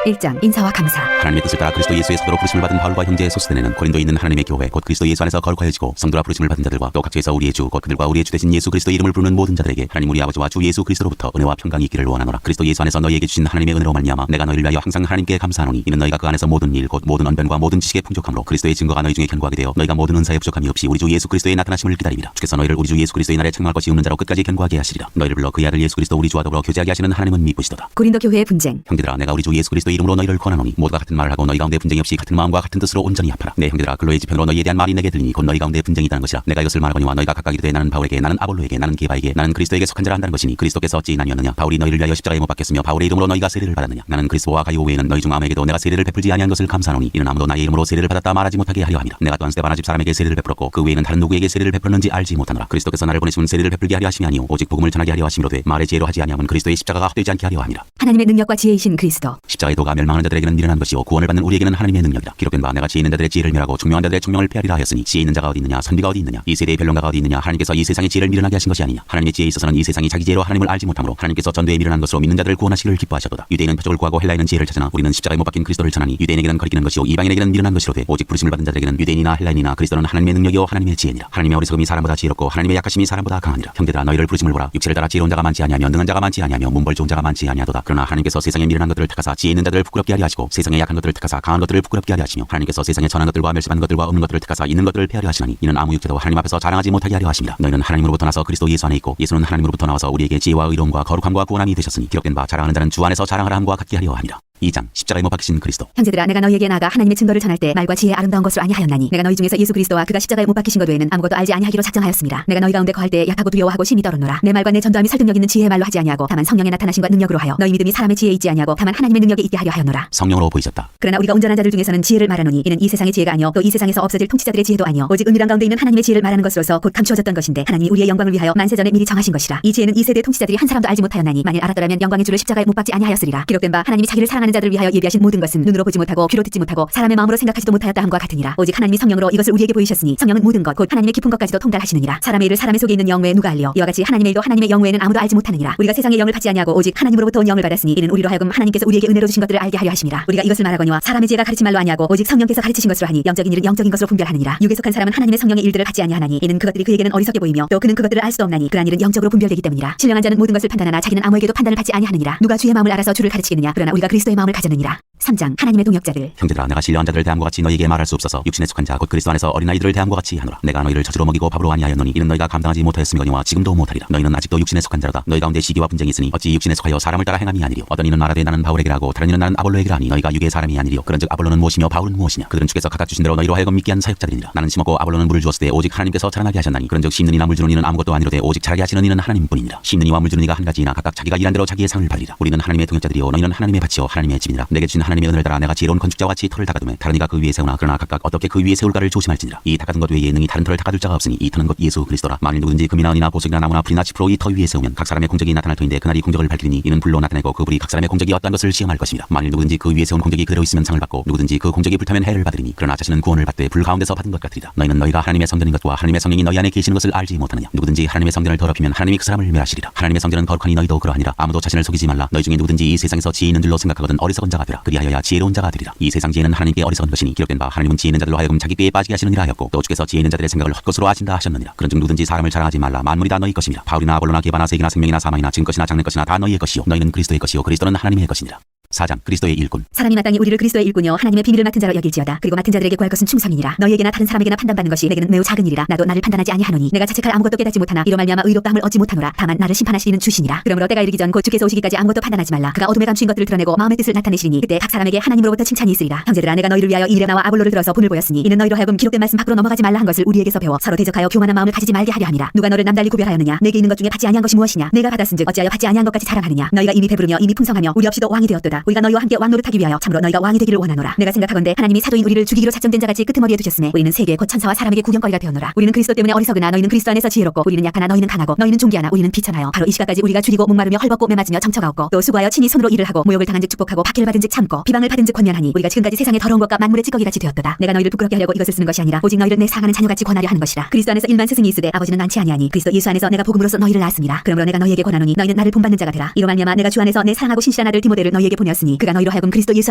1장 인사와 감사. 하나님의 뜻을 따라 그리스도 예수의 사도로 부르심을 받은 바울과 형제 소스데네는 고린도에 있는 하나님의 교회 곧 그리스도 예수 안에서 거룩하여지고 성도라 부르심을 받은 자들과 또 각처에서 우리의 주 곧 그들과 우리의 주 되신 예수 그리스도의 이름을 부르는 모든 자들에게 하나님 우리 아버지와 주 예수 그리스도로부터 은혜와 평강이 있기를 원하노라. 그리스도 예수 안에서 너희에게 주신 하나님의 은혜로 말미암아 내가 너희를 위하여 항상 하나님께 감사하노니 이는 너희가 그 안에서 모든 일 곧 모든 언변과 모든 지식의 풍족함으로 그리스도의 증거가 너희 중에 견고하게 되어 너희가 모든 은사에 부족함이 없이 우리 주 예수 그리스도의 나타나심을 기다리리라. 주께서 너희를 우리 주 예수 그리스도의 날에 책망할 것이 없는 자로 끝까지 견고하게 하시리라. 너희를 불러 그의 아들 예수 그리스도 우리 주와 더불어 교제하게 하시는 하나님은 미쁘시도다. 고린도 교회의 분쟁. 형제들아 내가 우리 주 예수 그리스도의 이름으로 너희를 권하노니 모두가 같은 말을 하고 너희 가운데 분쟁이 없이 같은 마음과 같은 뜻으로 온전히 합하라. 내 형제들아 근로의 지편으로 너희에 대한 말이 내게 들리니 곧 너희 가운데 분쟁이 있다는 것이라. 내가 이것을 말하거니와 너희가 각각 이르되 나는 바울에게 나는 아볼로에게 나는 게바에게 나는 그리스도에게 속한 자라 한다는 것이니 그리스도께서 어찌 나뉘었느냐. 바울이 너희를 위하여 십자가에 못 박혔으며 바울의 이름으로 너희가 세례를 받았느냐. 나는 그리스도와 가이오 외에는 너희 중 아무에게도 내가 세례를 베풀지 아니한 것을 감사하노니 이는 아무도 나의 이름으로 세례를 받았다 말하지 못하게 하려 함이라. 내가 또한 스데바나 집 사람에게 세례를 베풀었고 그 외에는 다른 누구에게 세례를 베풀었는지 알지 못하노라. 그리스도께서 나를 보내심은 세례를 베풀게 하려 하심이 아니오 오직 복음을 전하게 하려 하심이로되 말의 지혜로 하지 아니함은 그리스도의 십자가가 헛되지 않게 하려 함이라. 하나님의 능력과 지혜이신 그리스도. 십자가의 도가 멸망하는 자들에게는 미련한 것이요 구원을 받는 우리에게는 하나님의 능력이라. 기록된 바 내가 지혜 있는 자들의 지혜를 멸하고 총명한 자들의 총명을 폐하리라 하였으니 지혜 있는 자가 어디 있느냐 선비가 어디 있느냐 이 세대의 변론가가 어디 있느냐. 하나님께서 이 세상의 지혜를 미련하게 하신 것이 아니냐. 하나님의 지혜에 있어서는 이 세상이 자기 지혜로 하나님을 알지 못하므로 하나님께서 전도에 미련한 것으로 믿는 자들을 구원하시기를 기뻐하셨도다. 유대인은 표적을 구하고 헬라인은 지혜를 찾으나 우리는 십자가에 못 박힌 그리스도를 전하니 유대인에게는 거리끼는 것이요 이방인에게는 미련한 것이로되 오직 부르심을 받은 자들에게는 유대인이나 헬라인이나 그리스도는 하나님의 능력이요 하나님의 지혜니라. 하나님의 어리석음이 사람보다 지혜롭고 하나님의 약하심이 사람보다 강하니라. 형제들아 너희를 부르심을 보라. 육체를 따라 지혜로운 자가 많지 아니하며 능한 자가 많지 아니하며 문벌 좋은 자가 많지 아니하도다. 그러나 하나님께서 세상에 미련한 것들을 택하사 지혜 있는 자들을 부끄럽게 하려 하시고 세상에 약한 것들을 택하사 강한 것들을 부끄럽게 하려 하시며 하나님께서 세상에 전한 것들과 멸시받는 것들과 없는 것들을 택하사 있는 것들을 폐하려 하시나니 이는 아무 육체도 하나님 앞에서 자랑하지 못하게 하려 하심이라. 너희는 하나님으로부터 나서 그리스도 예수 안에 있고 예수는 하나님으로부터 나와서 우리에게 지혜와 의로움과 거룩함과 구원함이 되셨으니 기록된 바 자랑하는 자는 주 안에서 자랑하라 함과 같게 하려 함이라. 2장 십자가에 못 박히신 그리스도. 형제들아 내가 너희에게 나아가 하나님의 증거를 전할 때 말과 지혜의 아름다운 것으로 아니하였나니 내가 너희 중에서 예수 그리스도와 그가 십자가에 못 박히신 것 외에는 아무것도 알지 아니하기로 작정하였습니다. 내가 너희 가운데 거할 때 약하고 두려워하고 심히 떨었노라. 내 말과 내 전도함이 설득력 있는 지혜의 말로 하지 아니하고 다만 성령의 나타나심과 능력으로 하여 너희 믿음이 사람의 지혜에 있지 아니하고 다만 하나님의 능력에 있게 하려 하였노라. 성령으로 보이셨다. 그러나 우리가 온전한 자들 중에서는 지혜를 말하노니 이는 이 세상의 지혜가 아니요 또 이 세상에서 없어질 통치자들의 지혜도 아니요 오직 은밀한 가운데 있는 하나님의 지혜를 말하는 것으로서 곧 감추어졌던 것인데 하나님이 우리의 영광을 위하여 만세전에 미리 정하신 것이라. 이 지혜는 이 세대 통치자들이 한 사람도 알지 못하였나니 만일 알았더라면 영광의 주를 십자가에 못 박지 아니하였으리라. 기록된 바 하나님이 자기를 사랑하는 자들을 위하여 예비하신 모든 것은 눈으로 보지 못하고 귀로 듣지 못하고 사람의 마음으로 생각하지도 못하였다 함과 같으니라. 오직 하나님이 성령으로 이것을 우리에게 보이셨으니 성령은 모든 것 곧 하나님의 깊은 것까지도 통달하시느니라. 사람의 일을 사람의 속에 있는 영 외에 누가 알리요. 이와 같이 하나님의 일도 하나님의 영 외에는 아무도 알지 못하느니라. 우리가 세상의 영을 받지 아니하고 오직 하나님으로부터 온 영을 받았으니 이는 우리로 하여금 하나님께서 우리에게 은혜로 주신 것들을 알게 하려 하심이라. 우리가 이것을 말하거니와 사람의 지혜가 가르친 말로 아니하고 오직 성령께서 가르치신 것으로 하니 영적인 일은 영적인 것으로 분별하느니라. 육에 속한 사람은 하나님의 성령의 일들을 받지 아니하나니 이는 그것들이 그에게는 어리석게 보이며 또 그는 그것들을 알 수도 없나니 그러한 일은 영적으로 분별되기 때문이라. 신령한 자는 모든 것을 판단하나 자기는 아무에게도 판단을 받지 아니하느니라. 누가 주의 마음을 알아서 주를 가르치겠느냐. 그러나 우리가 그리스도의 마음을 가졌느니라. 3장 하나님의 동역자들. 형제들아 내가 신령한 자들 대함과 같이 너희에게 말할 수 없어서 육신에 속한 자 곧 그리스도 안에서 어린아이들을 대함과 같이 하노라. 내가 너희를 젖으로 먹이고 밥으로 아니하였노니 이는 너희가 감당하지 못하였음이거니와 지금도 못하리라. 너희는 아직도 육신에 속한 자로다. 너희 가운데 시기와 분쟁이 있으니 어찌 육신에 속하여 사람을 따라 행함이 아니리요. 어떤 이는 말하되 나는 바울에게라 하고 다른 이는 나는 아볼로에게라 하니 너희가 육의 사람이 아니리요. 그런즉 아볼로는 무엇이며 바울은 무엇이냐. 그들은 주께서 각각 주신 대로 너희로 하여금 믿게 한 사역자들이니라. 나는 심었고 아볼로는 물을 주었을 때 오직 하나님께서 자라나게 하셨나니 그런즉 심는 이나 물 주는 이는 아무것도 아니로되 오직 자라게 하시는 이는 하나님뿐이니라. 심는 이와 물 주는 이가 한 가지이나 각각 자기가 일한 대로 자기의 상을 받으리라. 우리는 하나님의 동역자들이요 너희는 하나님의 밭이요 하나님의 집이니라. 내게 주신 하나님의 은혜를 따라 내가 지혜로운 건축자와 같이 터를 닦아두매 다른 이가 그 위에 세우나 그러나 각각 어떻게 그 위에 세울까를 조심할지니라. 이 닦아둔 것 외에 예능이 다른 터를 닦아둘 자가 없으니 이 터는 것 예수 그리스도라. 만일 누구든지 금이나 은이나 보석이나 나무나 불이나 지프로 이 터 위에 세우면 각 사람의 공적이 나타날 터인데 그날이 공적을 밝히니 이는 불로 나타내고 그 불이 각 사람의 공적이 어떠한 것을 시험할 것입니다. 만일 누구든지 그 위에 세운 공적이 그대로 있으면 상을 받고 누구든지 그 공적이 불타면 해를 받으리니 그러나 자신은 구원을 받되 불 가운데서 받은 것 같으리라. 너희는 너희가 하나님의 성전인 것과 하나님의 성령이 너희 안에 계시는 것을 알지 못하느냐. 누구든지 하나님의 성전을 더럽히면 하나님이 그 사람을 멸하시리라. 하나님의 성전은 거룩하니 너희도 그러하니라. 아무도 자신을 속이지 말라. 너희 중에 누구든지 이 세상에서 지혜 있는 줄로 생각하거든 어리석은 자가 되라. 그리하여야 지혜로운 자가 되리라. 이 세상 지혜는 하나님께 어리석은 것이니 기록된 바 하나님은 지혜 있는 자들로 하여금 자기 꾀에 빠지게 하시느니라 하였고 또 주께서 지혜 있는 자들의 생각을 헛것으로 하신다 하셨느니라. 그런즉 누구든지 사람을 자랑하지 말라. 만물이 다 너희 것이니라. 바울이나 아볼로나 게바나 세기나 생명이나 사망이나 지금 것이나 장래 것이나 다 너희의 것이요 너희는 그리스도의 것이요 그리스도는 하나님의 것이니라. 4장 그리스도의 일꾼. 사람이 마땅히 우리를 그리스도의 일꾼이요 하나님의 비밀을 맡은 자로 여길지어다. 그리고 맡은 자들에게 구할 것은 충성이니라. 너희에게나 다른 사람에게나 판단받는 것이 내게는 매우 작은 일이라. 나도 나를 판단하지 아니하노니 내가 자책할 아무것도 깨닫지 못하나 이로 말미암아 의롭다함을 얻지 못하노라. 다만 나를 심판하시는 주시니라. 그러므로 때가 이르기 전 곧 주께서 오시기까지 아무것도 판단하지 말라. 그가 어둠에 감추인 것들을 드러내고 마음의 뜻을 나타내시리니 그때 각 사람에게 하나님으로부터 칭찬이 있으리라. 형제들아 내가 너희를 위하여 이 일에 나와 아볼로를 들어서 본을 보였으니 이는 너희로 하여금 기록된 말씀 밖으로 넘어가지 말라 한 것을 우리에게서 배워 서로 대적하여 교만한 마음을 가지지 말게 하려 함이라. 누가 너를 남달리 구별하였느냐. 내게 있는 것 중에 받지 아니한 것이 무엇이냐. 내가 받았은즉 어찌하여 받지 아니한 것까지 자랑하느냐. 너희가 이미 배부르며 이미 풍성하며 우리 없이도 왕이 되었도다. 우리가 너희와 함께 왕 노릇하기 위하여 참으로 너희가 왕이 되기를 원하노라. 내가 생각하건대 하나님이 사도인 우리를 죽이기로 작정된 자같이 끄트머리에 두셨음에 우리는 세계 곧 천사와 사람에게 구경거리가 되었노라. 우리는 그리스도 때문에 어리석으나 너희는 그리스도 안에서 지혜롭고 우리는 약하나 너희는 강하고 너희는 존귀하나 우리는 비천하여 바로 이 시각까지 우리가 줄이고 목마르며 헐벗고 매맞으며 정처가 없고 또 수고하여 친히 손으로 일을 하고 모욕을 당한즉 축복하고 박해를 받은즉 참고 비방을 받은즉 권면하니 우리가 지금까지 세상의 더러운 것과 만물의 찌꺼기같이 되었도다. 내가 너희를 부끄럽게 하려고 이것을 쓰는 것이 아니라 오직 너희를 내 상하는 자녀같이 권하려 하는 것이라. 그리스도 안에서 일만 스승이 있으되 아버지는 많지 아니하니 그리스도 예수 안에서 내가 복음으로써 너희를 낳았습니다. 그러므로 내가 너희에게 권하노니 너희는 나를 본받는 자가 되라. 이로 말미암아 내가 주 안에서 내 사랑하고 신실한 아들 디모데를 너희에게 보내었으니 그가 너희로 하여금 그리스도 예수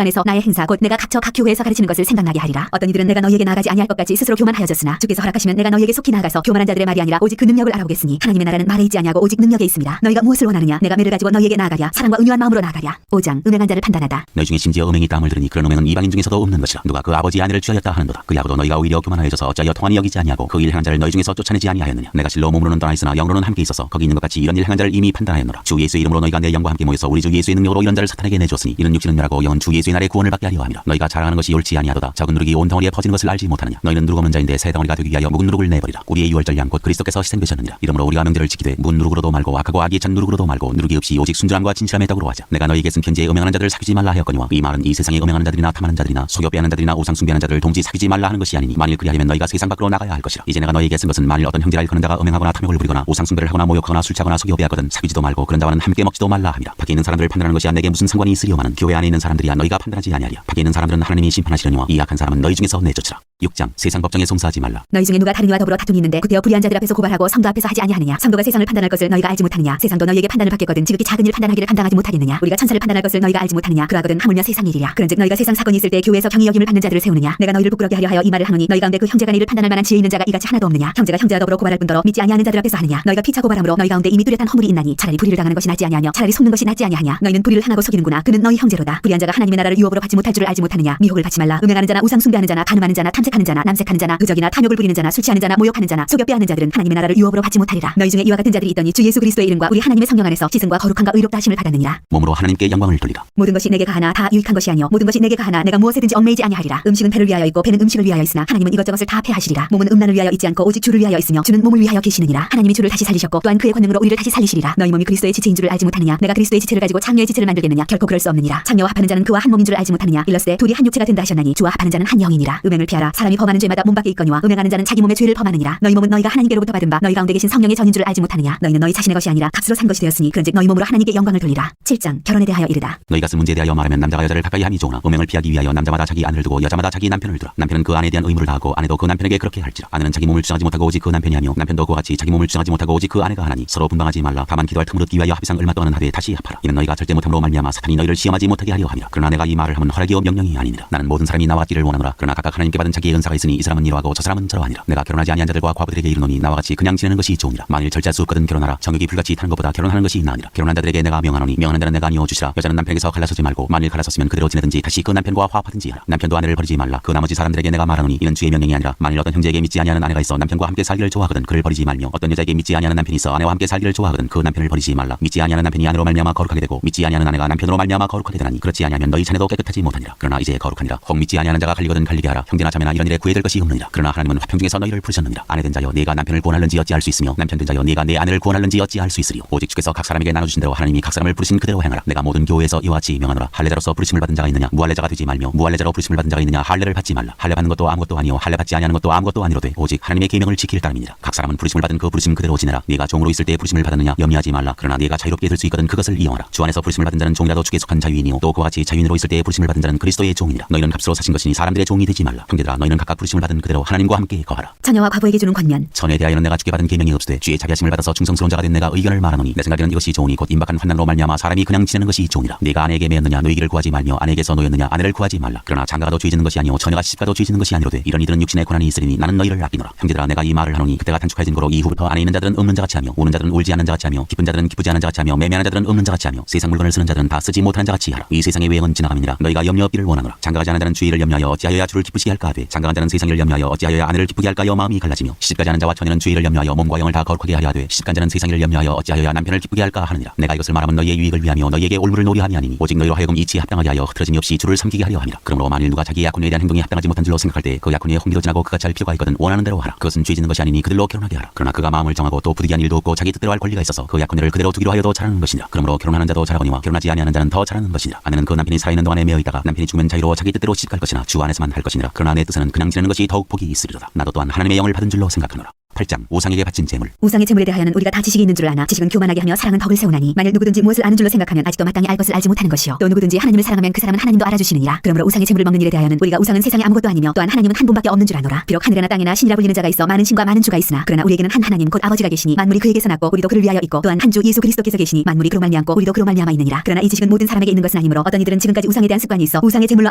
안에서 나의 행사 곧 내가 각처 각 교회에서 가르치는 것을 생각나게 하리라. 어떤 이들은 내가 너희에게 나아가지 아니할 것 같이 스스로 교만하여졌으나 주께서 허락하시면 내가 너희에게 속히 나아가서 교만한 자들의 말이 아니라 오직 그 능력을 알아보겠으니 하나님의 나라는 말에 있지 아니하고 오직 능력에 있습니다. 너희가 무엇을 원하느냐. 내가 매를 가지고 너희에게 나아가랴. 사랑과 은유한 마음으로 나아가랴. 5장 음행한 자를 판단하다. 너희 중에 심지어 음행이 땀을 들으니 그런 음행은 이방인 중에서도 없는 것이라. 누가 그 아버지의 아내를 취하였다 하는도다. 그야고도 너희가 오히려 교만하여져서 어찌하여 통한이 여기지 아니하고 그 일 행한 자를 너희 중에서 쫓아내지 아니하였느냐. 내가 실로 몸으로는 떠나 있으나 영으로는 함께 있어서 거기 있는 것 같이 이런 일 행한 자를 이미 판단하였노라. 주 예수의 이름으로 너희가 내 영과 함께 모여서 우리 주 예수의 능력으로 이런 자를 사탄에게 내주었으니 되었으니 이는 육신은 멸하고 영은 주 예수의 날에 구원을 받게 하려 함이라. 너희가 자랑하는 것이 옳지 아니하도다. 적은 누룩이 온 덩어리에 퍼지는 것을 알지 못하느냐. 너희는 누룩 없는 자인데 새 덩어리가 되기 위하여 묵은 누룩을 내버리라. 우리의 유월절 양 곧 그리스도께서 희생되셨느니라. 이러므로 우리가 명절을 지키되 묵은 누룩으로도 말고 악하고 악이 찬 누룩으로도 말고 누룩이 없이 오직 순전함과 진실함의 떡으로 하자. 내가 너희에게 쓴 편지에 음행하는 자들을 사귀지 말라 하였거니와 이 말은 이 세상에 음행하는 자들이나 탐하는 자들이나 속여 빼앗는 자들이나 우상 숭배하는 자들을 동지 사귀지 말라 하는 것이 아니니 만일 그리하면 너희가 세상 밖으로 나가야 할 것이라. 이제 내가 너희에게 쓴 것은 만일 어떤 형제라 일컫는 자가 음행하거나 탐욕을 부리거나 우상 숭배를 하거나 모욕하거나 술 취하거나 속여 빼앗거든 사귀지도 말고 그런 자와는 함께 먹지도 말라 함이라. 밖에 있는 사람들을 판단하는 것이야 내게 무슨 상관이 있으리오마는 교회 안에 있는 사람들이야 너희가 판단하지 아니하리라. 밖에 있는 사람들은 하나님이 심판하시려니와 이 악한 사람은 너희 중에서 내쫓으라. 6장 세상 법정에 송사하지 말라. 너희 중에 누가 다른 이와 더불어 다툼이 있는데 구태여 불의한 자들 앞에서 고발하고 성도 앞에서 하지 아니하느냐. 성도가 세상을 판단할 것을 너희가 알지 못하느냐. 세상도 너희에게 판단을 받겠거든 지극히 작은 일 판단하기를 감당하지 못하겠느냐. 우리가 천사를 판단할 것을 너희가 알지 못하느냐. 그러하거든 하물며 세상 일이라. 그런즉 너희가 세상 사건이 있을 때 교회에서 경히 여김을 받는 자들을 세우느냐. 내가 너희를 부끄럽게 하려 하여 이 말을 하노니 너희 가운데 그 형제간 일을 판단할 만한 지혜 있는 자가 이같이 하나도 없느냐. 형제가 형제와 더불어 고발할 뿐더러 믿지 아니하는 자들 앞에서 하느냐. 너희가 피차 고발함으로 너희 가운데 이미 뚜렷한 허물이 있나니 차라리 불의를 당하는 것이 낫지 아니하며 차라리 속는 것이 낫지 아니하냐. 너희는 불의를 행하고 속이는구나. 그는 너희 형제로다. 불의한 자가 하나님의 나라를 유업으로 받지 못할 줄을 알지 못하느냐. 미혹을 받지 말라. 음행하는 자나 우상 숭배하는 자나 간음하는 자나 탐색하는 자나 남색하는 자나 의적이나 탐욕을 부리는 자나 술 취하는 자나 모욕하는 자나 속여 빼앗는 자들은 하나님의 나라를 유업으로 받지 못하리라. 너희 중에 이와 같은 자들이 있더니 주 예수 그리스도의 이름과 우리 하나님의 성령 안에서 지승과 거룩함과 의롭다 하심을 받았느니라. 몸으로 하나님께 영광을 돌리라. 모든 것이 내게 가하나 다 유익한 것이 아니요 모든 것이 내게 가하나 내가 무엇에든지 얽매이지 아니하리라. 음식은 배를 위하여 있고 배는 음식을 위하여 있으나 하나님은 이것저것을 다 패하시리라. 몸은 음란을 위하여 있지 않고 오직 주를 위하여 있으며 주는 몸을 위하여 계시느니라. 하나님이 주를 다시 살리셨고 또한 그의 권능으로 우리를 다시 살리시리라. 너희 몸이 그리스도의 지체인 줄을 알지 못하느냐. 내가 그리스도의 지체를 가지고 창녀의 지체를 만들겠느냐. 결코 그럴 수 없느니라. 창녀와 합하는 자는 그와 한 몸인 줄을 알지 못하느냐. 일러스되 둘이 한 육체가 된다 하셨나니 주와 합하는 자는 한 영이니라. 음행을 피하라. 사람이 범하는 죄마다 몸 밖에 있거니와 음행하는 자는 자기 몸의 죄를 범하느니라. 너희 몸은 너희가 하나님께로부터 받은 바 너희 가운데 계신 성령의 전인 줄을 알지 못하느냐. 너희는 너희 자신의 것이 아니라 값으로 산 것이 되었으니 그런즉 너희 몸으로 하나님께 영광을 돌리라. 7장 결혼에 대하여 이르다. 너희가 쓴 문제에 대하여 말하면 남자가 여자를 가까이 함이 좋으나 음행을 피하기 위하여 남자마다 자기 아내를 두고 여자마다 자기 남편을 두라. 남편은 그 아내에 대한 의무를 다하고 아내도 그 남편에게 그렇게 할지라. 아내는 자기 몸을 주장하지 못하고 오직 그 남편이 하며 남편도 그와 같이 자기 몸을 주장하지 못하고 오직 그 아내가 하나니 서로 분방하지 말라. 다만 기도할 틈을 얻기 위하여 합의상 얼마 동안은 하되 다시 합하라. 이는 너희가 절대 못함으로 말미암아 사탄이 너희를 시험하지 못하게 하려 함이라. 그러나 내가 이 말을 하면 허락이요 명령이 아니니라. 나는 모든 사람이 나와 같기를 원하노라. 그러나 각각 하나님께 받은 자기의 은사가 있으니 이 사람은 이러하고 저 사람은 저러하니라. 내가 결혼하지 아니한 자들과 과부들에게 이르노니 나와 같이 그냥 지내는 것이 좋으니라. 만일 절제할 수 없거든 결혼하라. 정욕이 불같이 타는 것보다 결혼하는 것이 나으니라. 결혼한 자들에게 내가 명하노니 명하는 자는 내가 아니오 주시라. 여자는 남편에게서 갈라서지 말고 만일 갈라섰으면 그대로 지내든지 다시 그 남편과 화합하든지 하라. 남편도 아내를 버리지 말라. 그 나머지 사람들에게 내가 말하노니 이는 주의 명령이 아니라 만일 어떤 형제에게 믿지 아니하는 아내가 있어 남편과 함께 살기를 좋아하거든 그를 버리지 말며 어떤 여자에게 믿지 아니하는 남편이 있어 아내와 함께 살기를 좋아하거든 그 남편을 버리지 말라. 믿지 아니하는 남편이 아내로 말미암아 거룩하게 되고 믿지 아니하는 아내가 남편으로 말미암아 거룩하게 되나니 그렇지 아니하면 너희 자녀도 깨끗하지 못하니라. 그러나 이제 거룩하니라. 혹 믿지 아니하는 자가 갈리거든 갈리게 하라. 형제나 자매나 이런 일에 구애될 것이 없느니라. 그러나 하나님은 화평 중에서 너희를 부르셨느니라. 아내 된 자여 네가 남편을 구원할는지 어찌할 수 있으며 남편 된 자여 네가 내 아내를 구원할는지 어찌할 수 있으리요. 오직 주께서 각 사람에게 나눠주신 대로 하나님이 각 사람을 부르신 그대로 행하라. 내가 모든 교회에서 이와 같이 명하노라. 할례자로서 부르심을 받은 자가 있느냐 무할례자가 되지 말며 무할례자로 부르심을 받은 자가 있느냐 할례를 받지 말라. 할례 받는 것도 아무것도 아니요 할례 받지 아니하는 것도 아무것도 아니로되 오직 하나님의 계명을 지킬 따름이니라. 각 사람은 부르심을 받은 그 부르심 그대로 지내라. 네가 종으로 있을 때 부르심을 받았느냐 염려하지 말라. 그러나 네가 자유롭게 될 수 있거든 그것을 이용하라. 주 안에서 부르심을 받은 자는 종이라도 주께 속한 자유인이요 또 그와 같이 자유인으로 있을 때 부르심을 받은 자는 그리스도의 종이니라. 너희는 값으로 사신 것이니 사람들의 종이 되지 말라. 형제들아 너희는 각각 부르심을 받은 그대로 하나님과 함께 거하라. 처녀와 과부에게 주는 권면. 전에 대하여는 내가 주께 받은 계명이 없으되 주의 자비하심을 받아서 충성스러운 자가 된 내가 의견을 말하노니 내 생각에는 이것이 좋으니 곧 임박한 환난으로 말미암아 사람이 그냥 지내는 것이 좋으니라. 네가 아내에게 매였느냐 노이기를 구하지 말며 아내에게서 노였느냐 아내를 구하지 말라. 그러나 장가가도 죄 짓는 것이 아니요 처녀가 시집가도 죄 짓는 것이 아니로되 이런 이들은 육신의 고난이 있으리니 나는 너희를 아끼노라. 형제들아 내가 이 말을 하노니 그때가 단축하여진 거로 이후부터 안에 있는 자들은 없는 자같이 하며 우는 자들은 울지 않는 자같이 하며 기쁜 자들은 기쁘지 않은 자같이 하며 매매하는 자들은 없는 자같이 하며 세상 물건을 쓰는 자들은 다 쓰지 못하는 자같이 하라. 이 세상의 외형은 지나감이니라. 너희가 염려 없기를 원하노라. 장가가지 않은 자는 주의를 염려하여 어찌하여야 주를 기쁘시게 할까 하되 장가간 자는 세상을 염려하여 어찌하여야 아내를 기쁘게 할까여 마음이 갈라지며 시집가지 않은 자와 처녀는 주의를 염려하여 몸과 영을 다 거룩하게 하려 하되 시집간 자는 세상을 염려하여 어찌하여야 남편을 기쁘게 할까 하느니라. 내가 이것을 말하면 너희의 유익을 위하며 너희에게 올무를 노리함이 아니니 오직 너희로 하여금 이치에 합당하게 하여 흐트러짐이 없이 주를 섬기게 하려 함이라. 그러므로 만일 누가 자기의 약혼에 대한 행동이 합당하지 못한 줄로 생각할 때 그 약혼의 홍기도 지나고 그같이 할 필요가 있거든 원하는 대로 하라. 그것은 죄 짓는 것이 아니니 그들로 결혼하게 하라. 그러나 그가 마음을 정하고 또 부득이한 일도 없고 자기 뜻대로 할 권리가 있어서 그 약혼녀를 그대로 두기로 하여도 잘하는 것이니라. 그러므로 결혼하는 자도 잘하거니와 결혼하지 아니하는 자는 더 잘하는 것이니라. 아내는 그 남편이 살아있는 동안에 매어 있다가 남편이 죽으면 자유로워 자기 뜻대로 시집갈 것이나 주 안에서만 할 것이니라. 그러나 내 뜻에는 그냥 지내는 것이 더욱 복이 있으리로다. 나도 또한 하나님의 영을 받은 줄로 생각하노라. 8장 우상에게 바친 재물. 우상의 재물에 대하여는 우리가 다 지식이 있는 줄 아나 지식은 교만하게 하며 사랑은 덕을 세우나니 만일 누구든지 무엇을 아는 줄로 생각하면 아직도 마땅히 알 것을 알지 못하는 것이요 또 누구든지 하나님을 사랑하면 그 사람은 하나님도 알아주시느니라. 그러므로 우상의 재물을 먹는 일에 대하여는 우리가 우상은 세상에 아무것도 아니며 또한 하나님은 한 분밖에 없는 줄 아노라. 비록 하늘에나 땅에나 신이라 불리는 자가 있어 많은 신과 많은 주가 있으나 그러나 우리에게는 한 하나님 곧 아버지가 계시니 만물이 그에게서 났고 우리도 그를 위하여 있고 또한 한 주 예수 그리스도께서 계시니 만물이 그로 말미암고 우리도 그로 말미암아 있느니라. 그러나 이 지식은 모든 사람에게 있는 것은 아니므로 어떤 이들은 지금까지 우상에 대한 습관이 있어 우상의 재물로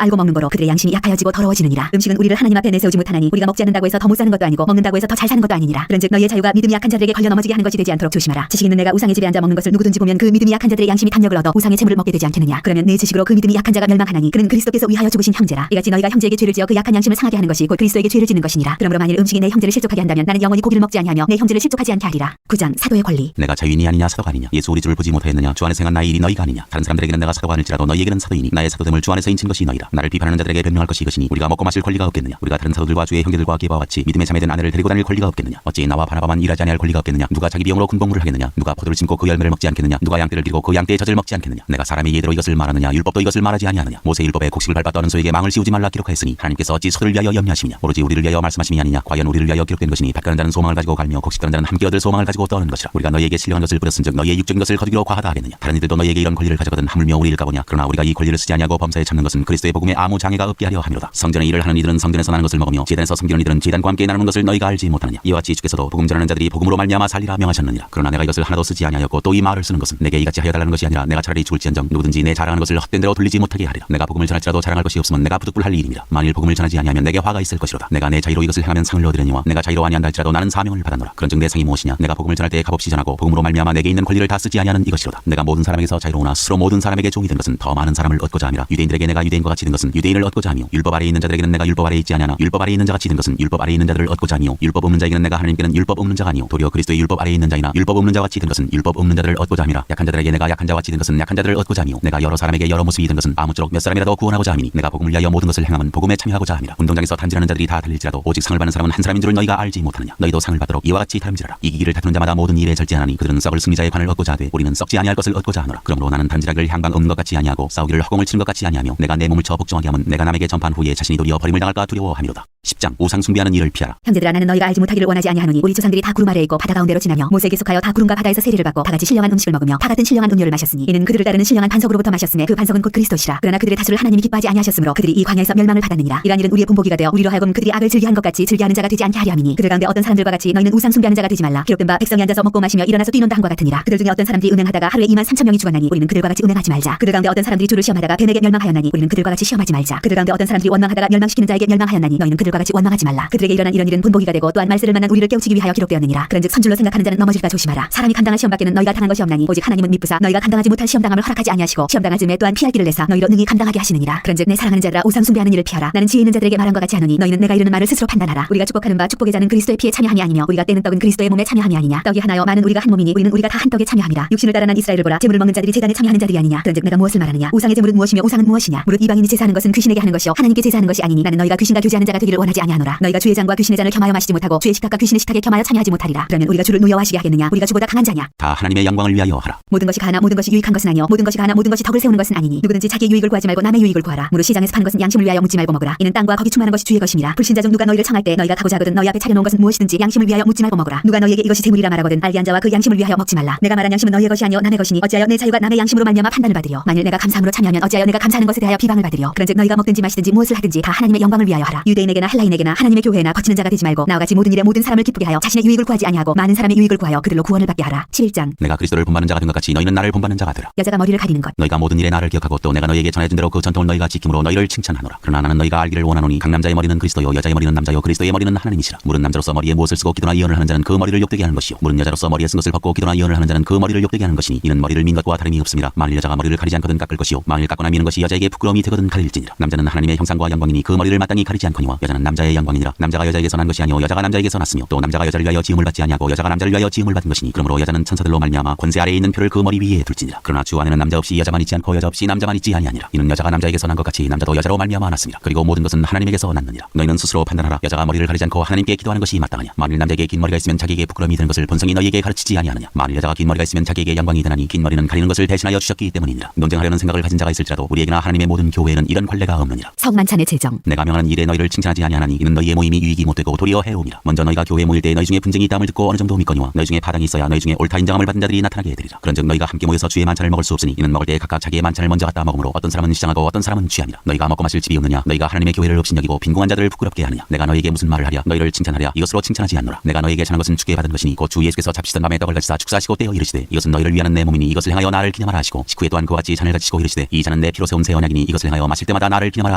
알고 먹는 거로 그들의 양심이 약하여지고 더러워지느니라. 음식은 우리를 하나님 앞에 내세우지 못하나니 우리가 먹지 않는다고 해서 더 못 사는 것도 아니고 먹는다고 해서 더 잘 사는 것도 아니니라. 것이니라. 그런즉 너희의 자유가 믿음이 약한 자들에게 걸려 넘어지게 하는 것이 되지 않도록 조심하라. 지식 있는 내가 우상의 집에 앉아 먹는 것을 누구든지 보면 그 믿음이 약한 자들의 양심이 탐욕을 얻어 우상의 재물을 먹게 되지 않겠느냐. 그러면 내 지식으로 그 믿음이 약한 자가 멸망하나니 그는 그리스도께서 위하여 죽으신 형제라. 이같이 너희가 형제에게 죄를 지어 그 약한 양심을 상하게 하는 것이 곧 그리스도에게 죄를 짓는 것이니라. 그러므로 만일 음식이 내 형제를 실족하게 한다면 나는 영원히 고기를 먹지 아니하며 내 형제를 실족하지 않게 하리라. 9장 사도의 권리. 내가 자유인이 아니냐 사도가 아니냐. 예수 우리 주를 보지 못하였느냐. 주 안에서 행한 나의 일이 너희가 아니냐. 다른 사람들에게는 내가 사도가 아닐지라도 너희에게는 사도이니 나의 사도됨을 주 안에서 인친 것이 너희라. 나를 비판하는 자들에게 변명할 것이 이것이니 우리가 먹고 마실 권리가 없겠느냐. 우리가 다른 사도들과 주의 형제들과 게바와 같이 믿음에 참여된 아내를 데리고 다닐 권리가 없겠느냐. 어찌 나와 바나바만 일하지 아니할 권리가 없겠느냐. 누가 자기 비용으로 군복무를 하겠느냐. 누가 포도를 심고 그 열매를 먹지 않겠느냐. 누가 양떼를 기르고 그 양떼의 젖을 먹지 않겠느냐. 내가 사람의 예대로 이것을 말하느냐. 율법도 이것을 말하지 아니하느냐. 모세 율법에 곡식을 밟아 떠는 소에게 망을 씌우지 말라 기록하였으니 하나님께서 어찌 소들을 위하여 염려하시느냐. 오로지 우리를 위하여 말씀하심이 아니냐. 과연 우리를 위하여 기록된 것이니 밭가는 자는 소망을 가지고 갈며 곡식가는 자는 함께 얻을 소망을 가지고 떠는 것이라. 우리가 너희에게 신령한 것을 뿌렸은즉 너희의 육적인 것을 거두기로 과하다 하겠느냐. 다른 이들도 너희에게 이런 권리를 가져거든 하물며 우리를 까보냐. 그러나 우리가 이 권리를 쓰지 아니하고 범사에 참는 것은 그리스도의 복음에 아무 장애가 없게 하려 함이로다. 성전의 일을 하는 이들은 성전에서 나는 것을 먹으며 제단에서 섬기는 이들은 제단과 함께 나누는 것을 너희가 알지 못하느냐. 이와 같이 주께서도 복음 전하는 자들이 복음으로 말미암아 살리라 명하셨느니라. 그러나 내가 이것을 하나도 쓰지 아니하였고 또 이 말을 쓰는 것은 내게 이같이 하여 달라는 것이 아니라 내가 차라리 죽을지언정 누구든지 내 자랑하는 것을 헛된 대로 돌리지 못하게 하리라. 내가 복음을 전할지라도 자랑할 것이 없으면 내가 부득불할 일이니라. 만일 복음을 전하지 아니하면 내게 화가 있을 것이로다. 내가 내 자유로 이것을 행하면 상을 얻으려니와 내가 자유로 아니한다 할지라도 나는 사명을 받았노라. 그런즉 내 상이 무엇이냐. 내가 복음을 전할 때에 값없이 전하고 복음으로 말미암아 내게 있는 권리를 다 쓰지 아니하는 이것이로다. 내가 모든 사람에게서 자유로우나 스스로 모든 사람에게 종이 된 것은 더 많은 사람을 얻고자 함이라. 유대인들에게 내가 유대인과 같이 된 것은 유대인을 얻고자 하며 율법 아래에 있는 자들에게는 내가 율법 아래에 있지 아니하나 율법 아래에 있는 자 같이 된 것은 율법 아래에 있는 자들을 얻고자 하며 율법 없는 자에게는 내가 하나님께는 율법 없는 자가 아니요 도리어 그리스도의 율법 아래에 있는 자이나 율법 없는 자 같이 된 것은 율법 없는 자들을 얻고자 함이라. 약한 자들에게 내가 약한 자와 같이 된 것은 약한 자들을 얻고자 하며 내가 여러 사람에게 여러 모습이 된 것은 아무쪼록 몇 사람이라도 구원하고자 함이니 내가 복음을 위하여 모든 것을 행함은 복음에 참여하고자 함이라. 운동장에서 단질하는 자들이 다 달릴지라도 오직 상을 받는 사람은 한 사람인 줄을 너희가 알지 못하느냐. 너희도 상을 받도록 이와 같이 다름질하라. 이기기를 다투는 자마다 모든 일에 절제하나니 그들은 썩을 승리자의 관을 얻고자 하되 우리는 썩지 아니할 것을 얻고자 하노라. 그러므로 나는 단질하기를 향방 없는 것 같이 아니하고 싸우기를 허공을 치는 것 같이 아니하며 내가 내 몸을 쳐 복종하게 하면 내가 남에게 전파한 후에 자신이 도리어 버림을 당할까 두려워함이로다. 10장 우상 숭배하는 일을 피하라. 형제들아 나는 너희가 알지 못하기를 원하지 아니하노니 우리 조상들이 다 구름 아래에 있고 바다 가운데로 지나며 모세에게 속하여 다 구름과 바다에서 세례를 받고 다 같이 신령한 음식을 먹으며 다 같은 신령한 음료를 마셨으니 이는 그들을 따르는 신령한 반석으로부터 마셨으며 그 반석은 곧 그리스도시라. 그러나 그들의 다수를 하나님이 기뻐하지 아니하셨으므로 그들이 이 광야에서 멸망을 받았느니라. 이란 일은 우리의 본보기가 되어 우리로 하여금 그들이 악을 즐겨한 것 같이 즐겨하는 자가 되지 않게 하려 함이니 그들 가운데 어떤 사람들과 같이 너희는 우상 숭배하는 자가 되지 말라. 기록된 바 백성이 앉아서 먹고 마시며 일어나서 뛰논다 함과 같으니라. 그들 중에 어떤 사람들이 은행하다가 하루에 23,000명이 죽었나니 우리는 그들과 같이 은행하지 말자. 그들 가운데 어떤 사람들이 주를 시험하다가 뱀에게 멸망하였나니 우리는 그들과 같이 시험하지 말자. 그들 가운데 어떤 사람들이 원망하다가 멸망시키는 자에게 멸망하였나니 너희는 그들과 같이 원망하지 말라. 그들에게 일어난 이런 일은 본보기가 되고 또한 말세를 만난 우리를 깨우치기 위하여 기록되었느니라. 그런즉 선줄로 생각하는 자는 넘어질까 조심하라. 사람이 감당할 시험밖에는 너희가 당한 것이 없나니 오직 하나님은 미쁘사 너희가 감당하지 못할 시험당함을 허락하지 아니하시고 시험당할 즈음에 또한 피할 길을 내사 너희로 능히 감당하게 하시느니라. 그런즉 내 사랑하는 자들아 우상 숭배하는 일을 피하라. 나는 지혜 있는 자들에게 말한 것 같이 하노니 너희는 내가 이르는 말을 스스로 판단하라. 우리가 축복하는 바 축복의 자는 그리스도의 피에 참여함이 아니며 우리가 떼는 떡은 그리스도의 몸에 참여함이 아니냐. 떡이 하나여 많은 우리가 한 몸이니 우리는 우리가 다 한 떡에 참여함이라. 육신을 따라 난 이스라엘을 보라. 제물을 먹는 자들이 제단에 참여하는 자들이 아니냐. 그런즉 내가 무엇을 말하느냐. 우상의 제물은 무엇이며 우상은 무엇이냐. 무릇 이방인이 제사하는 것은 귀신에게 하는 것이요 하나님께 제사하는 것이 아니니 나는 너희가 귀신과 교제하는 자가 되기를 원하지 아니하노라. 너희가 주의 잔과 귀신의 잔을 겸하여 마시지 못하고 주의 식탁과 귀신의 식탁에 겸하여 참여하지 못하리라. 그러면 우리가 주를 노여워하시게 하겠느냐. 우리가 주보다 강한 자냐. 다 하나님의 영광을 위하여 하라. 모든 것이 가나 모든 것이 유익한 것은 아니요 모든 것이 가나 모든 것이 덕을 세우는 것은 아니니 누구든지 자기의 유익을 구하지 말고 남의 유익을 구하라. 무릇 시장에서 파는 것은 양심을 위하여 묻지 말고 먹으라. 이는 땅과 거기 충만한 것이 주의 것임이라. 불신자 중 누가 너희를 청할 때 너희가 가고자 하거든 너희 앞에 차려놓은 것은 무엇이든지 양심을 위하여 묻지 말고 먹으라. 누가 너희에게 이것이 재물이라 말하거든 알게 한 자와 그 양심을 위하여 먹지 말라. 내가 말한 양심은 너희의 것이 아니요 남의 것이니 어찌하여 내 자유가 남의 양심으로 말미암아 판단을 받으리요. 만일 내가 감사함으로 참여하면 어찌하여 내가 감사하는 것에 대하여 비방을 받으리요. 그런즉 너희가 먹든지 마시든지 무엇을 하든지 다 하나님의 영광을 위하여 하라. 유대인에게나 헬라인에게나 하나님의 교회나 거치는 자가 되지 말고 나와 같이 모든 일에 모든 사람을 기쁘게 하여 자신의 유익을 구하지 아니하고 많은 사람의 유익을 구하여 그들로 구원을 받게 하라. 11장 내가 그리스도를 본받는 자가 된 것 같이 너희는 나를 본받는 자가 되라. 여자가 머리를 가리는 것 너희가 모든 일에 나를 기억하고 또 내가 너희에게 전해준 대로 그 전통을 너희가 지킴으로 너희를 칭찬하노라. 그러나 나는 너희가 알기를 원하노니 각 남자의 머리는 그리스도요 여자의 머리는 남자요 그리스도의 머리는 하나님이시라. 물은 남자로서 머리에 무엇을 쓰고 기도나 예언을 하는 자는 그 머리를 욕되게 하는 것이요 물은 여자로서 머리에 쓴 것을 벗고 기도나 예언을 하는 자는 그 머리를 욕되게 하는 것이니 이는 머리를 민 것과 다름이 없습니다. 만일 여자가 머리를 가리지 않거든 깎을 것이요 만일 깎거나 미는 것이 여자에게 부끄러움이 되거든 가릴지니라. 남자는 하나님의 형상과 영광이니 그 머리를 마땅히 가리지 않거니와 여자는 남자의 영광이니라. 남자가 여자에게서 난 것이 아니요 여자가 남자에게서 났으며 또 남자가 여자를 위하여 지음을 받지 아니하고 여자가 남자를 위하여 지음을 받은 것이니 그러므로 여자는 천사들로 말미암아 권세 아래에 있는 표를 그 머리 위에 둘지니라. 그러나 주 안에는 남자 없이 여자만 있지 않고 여자 없이 남자만 있지 아니하니라. 이는 여자가 남자에게서 난 것 같이 남자도 여자로 말미암아 났습니다. 그리고 모든 것은 하나님에게서 났느니라. 너희는 스스로 판단하라. 여자가 머리를 가리지 않고 하나님께 기도하는 것이 마땅하냐. 만일 남자에게 긴 머리가 있으면 자기에게 부끄러움이 되는 것을 본성이 너희에게 가르치지 아니하느냐. 만일 여자가 긴 머리가 있으면 자기에게 영광이 되나니 긴 머리는 가리는 것을 대신하여 주셨기 때문이니라. 논쟁하려는 생각을 가진 자가 있을지라도 우리에게나 하나님의 모든 교회에는 이런 관례가 없느니라. 성만찬의 제정 내가 명하는 일에 너희를 칭찬하지 아니하나니 이는 너희의 모임이 유익이 못되고 도리어 해로움이라. 먼저 너희가 교회 모일 때 너희 중에 분쟁이 있다함을 듣고 어느 정도 믿거니와 너희 중에 파당이 있어야 너희 중에 옳다 인정함을 받은 자들이 나타나게 되리라. 그런즉 너희가 함께 모여서 주의 만찬을 먹을 수 없으니 이는 먹을 때 각각 자기의 만찬을 먼저 갖다 먹으므로 어떤 사람은 시장하고 어떤 사람은 취함이라. 너희가 먹고 마실 집이 없느냐. 너희가 하나님의 교회를 업신여기고 빈궁한 자들을 부끄럽게 하느냐. 내가 너희에게 무슨 말을 하랴. 너희를 칭찬하랴. 이것으로 칭찬하지 않노라. 내가 너희에게 전한 것은 주께 받은 것이니 곧 주 예수께서 잡시던 밤에 떡을 가지사 축사하시고 떼어 이르시되 이것은 너희를 위하는 내 몸이니 이것을 행하여 나를 기념하라 하시고 식후에 또한 그와 같이 잔을 가지시고 이르시되 이 잔은 내 피로 세운 새 언약이니 이것을 행하여 마실 때마다 나를 기념하라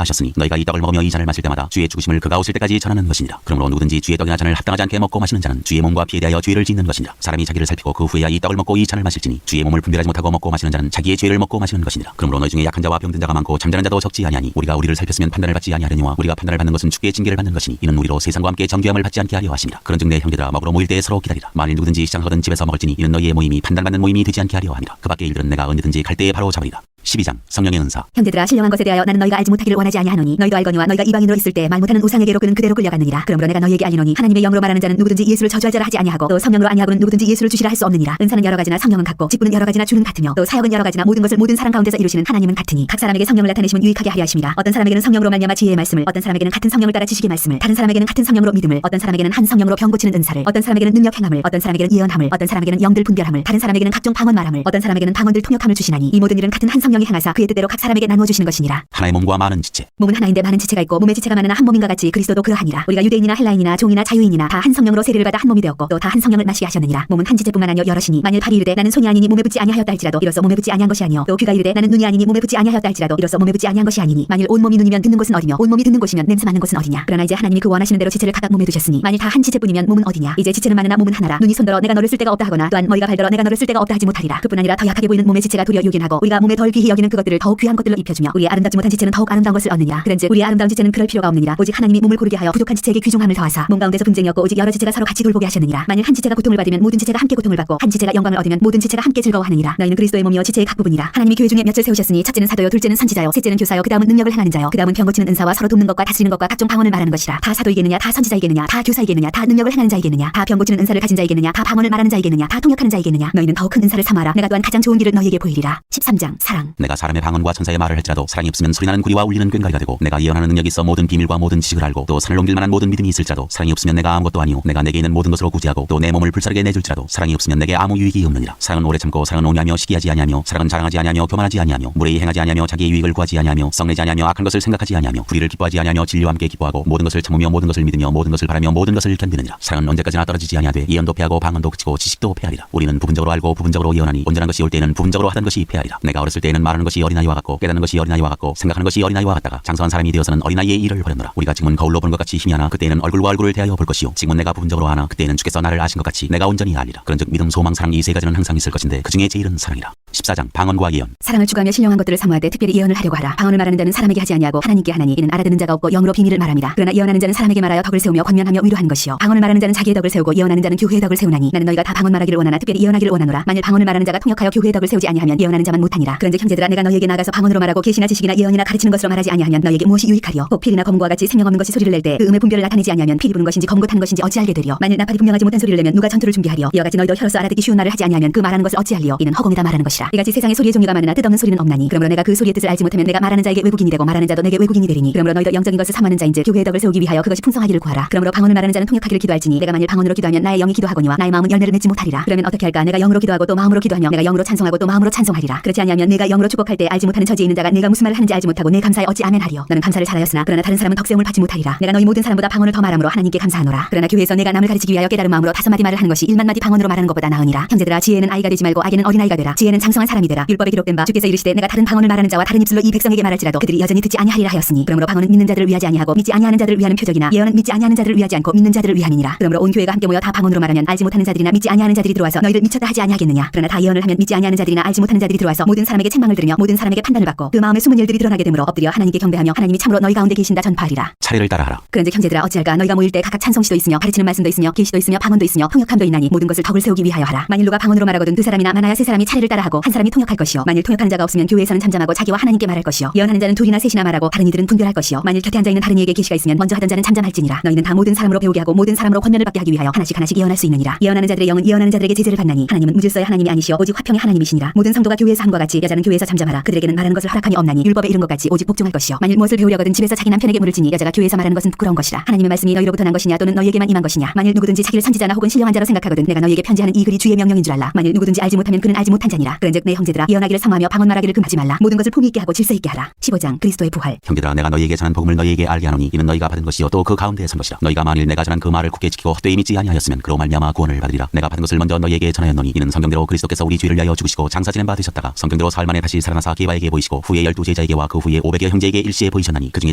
하셨으니 너희가 이 떡을 먹으며 이 잔을 마실 때마다 주의 죽으심을 복음을 그가 오실 때까지 전하는 것이니라. 그러므로 누구든지 주의 떡이나 잔을 합당하지 않게 먹고 마시는 자는 주의 몸과 피에 대하여 죄를 짓는 것이니라. 사람이 자기를 살피고 그 후에야 이 떡을 먹고 이 잔을 마실지니 주의 몸을 분별하지 못하고 먹고 마시는 자는 자기의 죄를 먹고 마시는 것이니라. 그러므로 너희 중에 약한 자와 병든 자가 많고 잠자는 자도 적지 아니하니 우리가 우리를 살폈으면 판단을 받지 아니하려니와 우리가 판단을 받는 것은 주께 징계를 받는 것이니 이는 우리로 세상과 함께 정죄함을 받지 않게 하려 하심이라. 그런즉 내 형제들아 먹으러 모일 때에 서로 기다리라. 만일 누구든지 시장하거든 집에서 먹을지니 이는 너희의 모임이 판단받는 모임이 되지 않게 하려 함이라. 그 밖의 일들은 내가 언제든지 갈 때에 바로 잡으리라. 12장 성령의 은사. 형제들아 신령한 것에 대하여 나는 너희가 알지 못하기를 원하지 아니하노니 너희도 알거니와 너희가 이방인으로 있을 때 말 못하는 우상에게로 그는 그대로 끌려갔느니라. 그러므로 내가 너희에게 알리노니 하나님의 영으로 말하는 자는 누구든지 예수를 저주할 자라 하지 아니하고 또 성령으로 아니하고는 누구든지 예수를 주시라 할 수 없느니라. 은사는 여러 가지나 성령은 같고 직분은 여러 가지나 주는 같으며 또 사역은 여러 가지나 모든 것을 모든 사람 가운데서 이루시는 하나님은 같으니 각 사람에게 성령을 나타내심은 유익하게 하려 하심이라. 어떤 사람에게는 성령으로 말미암아 지혜의 말씀을, 어떤 사람에게는 같은 성령을 따라 지식의 말씀을, 다른 사람에게는 같은 성령으로 믿음을, 어떤 사람에게는 한 성령으로 병 고치는 은사를, 어떤 사람에게는 능력 행함을, 어떤 사람에게는 예언함을, 어떤 사람에게는 영들 분별함을, 다른 사람에게는 각종 방언 말함을, 어떤 사람에게는 방언들 통역함을 주시나니 이 모든 일은 같은 한 성령이 행하사 그의 뜻대로 각 사람에게 나누어 주시는 것이니라. 하나의 몸과 많은 지체. 몸은 하나인데 많은 지체가 있고 몸의 지체가 많으나 한 몸인가 같이 그리스도도 그러하니라. 우리가 유대인이나 헬라인이나 종이나 자유인이나 다 한 성령으로 세례를 받아 한 몸이 되었고 또 다 한 성령을 마시게 하셨느니라. 몸은 한 지체뿐만 아니요 여럿이니 만일 팔이 이르되 나는 손이 아니니 몸에 붙지 아니하였다 할지라도 이로써 몸에 붙지 아니한 것이 아니요 또 귀가 이르되 나는 눈이 아니니 몸에 붙지 아니하였다 할지라도 이로써 몸에 붙지 아니한 것이 아니니 만일 온 몸이 눈이면 듣는 곳은 어디며 온 몸이 듣는 곳이면 냄새 맡는 곳은 어디냐. 그러나 이제 하나님이 그 원하시는 대로 지체를 각각 몸에 두셨으니 만일 다 한 지체뿐이면 몸은 어디냐. 이제 지체는 많으나 몸은 하나라. 눈이 손들어 내가 너를 쓸 데가 없다 하거나 또한 머리가 발들어 내가 너를 쓸 데가 없다 하지 못하리라. 그뿐 아니라 더 약하게 보이는 몸의 지체가 도리어 요긴하고 우리가 몸에 덜 귀히 여기는 그것들을 더욱 귀한 것들로 입혀주며 우리의 아름답지 못한 지체는 더욱 아름다운 것을 얻느니라. 그런즉 우리의 아름다운 지체는 그럴 필요가 없느니라. 오직 하나님이 몸을 고르게 하여 부족한 지체에게 귀중함을 더하사 몸 가운데서 분쟁이 없고 오직 여러 지체가 서로 같이 돌보게 하셨느니라. 만일 한 지체가 고통을 받으면 모든 지체가 함께 고통을 받고 한 지체가 영광을 얻으면 모든 지체가 함께 즐거워하느니라. 너희는 그리스도의 몸이요 지체의 각 부분이라. 하나님이 교회 중에 몇을 세우셨으니 첫째는 사도요 둘째는 선지자요 셋째는 교사요 그다음은 능력을 행하는 자요 그다음은 병 고치는 은사와 서로 돕는 것과 다스리는 것과 각종 방언을 말하는 것이라. 다 사도이겠느냐 다 선지자이겠느냐 다 교사이겠느냐 다 능력을 행하는 자이겠느냐 다 병 고치는 은사를 가진 자이겠느냐 다 방언을 말하는 자이겠느냐 다 통역하는 자이겠느냐. 너희는 더 큰 은사를 삼아라. 내가 또한 가장 좋은 길을 너희에게 보이리라. 13장 사랑. 내가 사람의 방언과 천사의 말을 할지라도 사랑이 없으면 소리나는 구리와 울리는 꽹과리가 되고 내가 예언하는 능력이 있어 모든 비밀과 모든 지식을 알고 또 산을 옮길 만한 모든 믿음이 있을지라도 사랑이 없으면 내가 아무것도 아니오. 내가 내게 있는 모든 것으로 구제하고 또 내 몸을 불사르게 내줄지라도 사랑이 없으면 내게 아무 유익이 없느니라. 사랑은 오래 참고 사랑은 온유하며 시기하지 아니하며 사랑은 자랑하지 아니하며 교만하지 아니하며 무례히 행하지 아니하며 자기의 유익을 구하지 아니하며 성내지 아니하며 악한 것을 생각하지 아니하며 불의를 기뻐하지 아니하며 진리와 함께 기뻐하고 모든 것을 참으며 모든 것을 믿으며 모든 것을 바라며 모든 것을 견디느니라. 사랑은 언제까지나 떨어지지 아니하되 예언도 패하고 방언도 그치고 지식도 패하리라. 우리는 부분적으로 알고 부분적으로 예언하니 온전한 것이 올 때에는 부분적으로 하던 것이 패하리라. 내가 어렸을 때에는 말하는 것이 어린아이와 같고 깨닫는 것이 어린아이와 같고 생각하는 것이 어린아이와 같다가 장성한 사람이 되어서는 어린아이의 일을 버렸노라. 우리가 지금은 거울로 보는 것 같이 힘이 하나 그때에는 얼굴과 얼굴을 대하여 볼 것이요 지금은 내가 부분적으로 하나 그때에는 주께서 나를 아신 것 같이 내가 온전히 알리라. 그런즉 믿음 소망 사랑 이 세 가지는 항상 있을 것인데 그 중에 제일은 사랑이라. 14장 방언과 예언. 사랑을 추구하며 신령한 것들을 사모하되 특별히 예언을 하려고 하라. 방언을 말하는 자는 사람에게 하지 아니하고 하나님께 하나니 이는 알아듣는 자가 없고 영으로 비밀을 말함이라. 그러나 예언하는 자는 사람에게 말하여 덕을 세우며 권면하며 위로하는 것이요 방언을 말하는 자는 자기의 덕을 세우고 예언하는 자는 교회의 덕을 세우나니 나는 너희가 다 방언 말하기를 원하나 특별히 예언하기를 원하노라. 만일 방언을 말하는 자가 통역하여 교회의 덕을 세우지 아니하면 예언하는 자만 못하니라. 그런즉 형제들아 내가 너희에게 나가서 방언으로 말하고 계시나 지식이나 예언이나 가르치는 것으로 말하지 아니하면 너희에게 무엇이 유익하리요. 꼭 필이나 검과 같이 생명 없는 것이 소리를 낼 때 그 음의 분별을 나타내지 아니하면 필이 부는 것인지 검고 타는 것인지 어찌 알게 되리요. 만일 나팔이 분명하지 못한 소리를 내면 누가 전투를 준비하리요. 이와 같이 너희도 혀로서 알아듣기 쉬운 말을 하지 아니하면 그 말하는 것을 어찌 알리요. 이는 허공에다 말하는 것이라. 이같이 세상에 소리의 종류가 많으나 뜻없는 소리는 없나니 그러므로 내가 그 소리의 뜻을 알지 못하면 내가 말하는 자에게 외국인이 되고 말하는 자도 내게 외국인이 되리니 그러므로 너희도 영적인 것을 삼하는 자인즉 교회의 덕을 세우기 위하여 그것이 풍성하기를 구하라. 그러므로 방언을 말하는 자는 통역하기를 기도할지니 내가 만일 방언으로 기도하면 나의 영이 기도하거니와 나의 마음은 열매를 맺지 못하리라. 그러면 어떻게 할까. 내가 영으로 기도하고 또 마음으로 기도하며 내가 영으로 찬송하고 또 마음으로 찬송하리라. 그렇지 아니하면 내가 영으로 축복할 때 알지 못하는 처지에 있는 자가 내가 무슨 말을 하는지 알지 못하고 내 감사에 어찌 아멘하리요. 너는 감사를 잘하였으나 그러나 다른 사람은 덕세움을 받지 못하리라. 내가 너희 모든 사람보다 방언을 더 말함으로 하나님께 감사하노라. 그러나 교회에서 내가 남을 가르치기 위하여 깨달은 마음으로 5마디 말을 하는 것이 1만 마디 방언으로 말하는 것보다 나으니라. 형제들아 지혜는 아이가 되지 말고 악에는 어린아이가 되라. 지혜는 장성한 사람이 되라. 율법에 기록된 바 주께서 이르시되 내가 다른 방언을 말하는 자와 다른 입술로 이 백성에게 말할지라도 그들이 여전히 듣지 아니하리라 하였으니 그러므로 방언은 믿는 자들을 위하지 아니하고 믿지 아니하는 자들을 위하는 표적이나 예언은 믿지 아니하는 자들을 위하지 않고 믿는 자들을 위함이니라. 그러므로 온 교회가 함께 모여 다 방언으로 말하면 알지 못하는 자들이나 믿지 아니하는 자들이 들어와서 너희를 미쳤다 하지 아니하겠느냐. 그러나 다 예언을 하면 믿지 아니하는 자들이나 알지 못하는 자들이 들어와서 모든 사람에게 책망을 들으며 모든 사람에게 판단을 받고 그 마음의 숨은 일들이 드러나게 되므로 엎드려 하나님께 경배하며 하나님이 참으로 너희 가운데 계신다 전파하리라. 차례를 따라하라. 그런즉 형제들아 어찌할까. 너희가 모일 때 각각 찬송시도 있으며 가르치는 말씀도 있으며 계시도 있으며 방언도 있으며 통역함도 있나니 모든 것을 덕을 세우기 위하여 하라. 만일 누가 방언으로 말하거든 2사람이나 많아야 3사람이 차례를 따라하고 한 사람이 통역할 것이요 만일 통역하는 자가 없으면 교회에서는 잠잠하고 자기와 하나님께 말할 것이요 예언하는 자는 2이나 3이나 말하고 다른 이들은 분별할 것이요 만일 곁에 앉아 있는 다른 이에게 계시가 있으면 먼저 하던 자는 잠잠할지니라. 너희는 다 모든 사람으로 배우게 하고 모든 사람으로 권면을 받게 하기 위하여 하나씩 하나씩 예언할 수 있느니라. 예언하는 자들의 영은 예언하는 자들에게 제재를 받나니 하나님은 무질서의 하나님이 아니시오 오직 화평의 하나님이시니라. 모든 성도가 교회에서 함과 같이 여자는 교회에서 잠잠하라. 그들에게는 말하는 것을 허락함이 없나니 율법에 이른 것 같이 오직 복종할 것이요 만일 무엇을 배우려거든 집에서 자기 남편에게 물을지니 여자가 교회에서 말하는 것은 부끄러운 것이라. 하나님의 말씀이 너희로부터 난 것이냐 또는 너희에게만 임한 것이냐. 만일 누구든지 자기를 선지자나 혹은 신령한 자로 생각하거든 내가 너희에게 편지하는 이 글이 주의 명령인 줄 알라. 만일 누구든지 알지 못하면 그는 알지 못한 자니라. 그런즉 그런즉 내 형제들아 예언하기를 성하며 방언 말하기를 금하지 말라. 모든 것을 품위 있게 하고 질서 있게 하라. 15장 그리스도의 부활. 형제들아 내가 너희에게 전한 복음을 너희에게 알게 하노니 이는 너희가 받은 것이요 또 그 가운데에 선 것이라. 너희가 만일 내가 전한 그 말을 굳게 지키고 헛되이 믿지 아니하였으면 그로 말미암아 구원을 받으리라. 내가 받은 것을 먼저 너희에게 전하였노니 이는 성경대로 그리스도께서 우리 죄를 위하여 죽으시고 장사 지낸 바 되셨다가 성경대로 사흘 만에 다시 살아나사 게바에게 보이시고 후에 12제자에게와 그 후에 500여 형제에게 일시에 보이셨나니 그 중에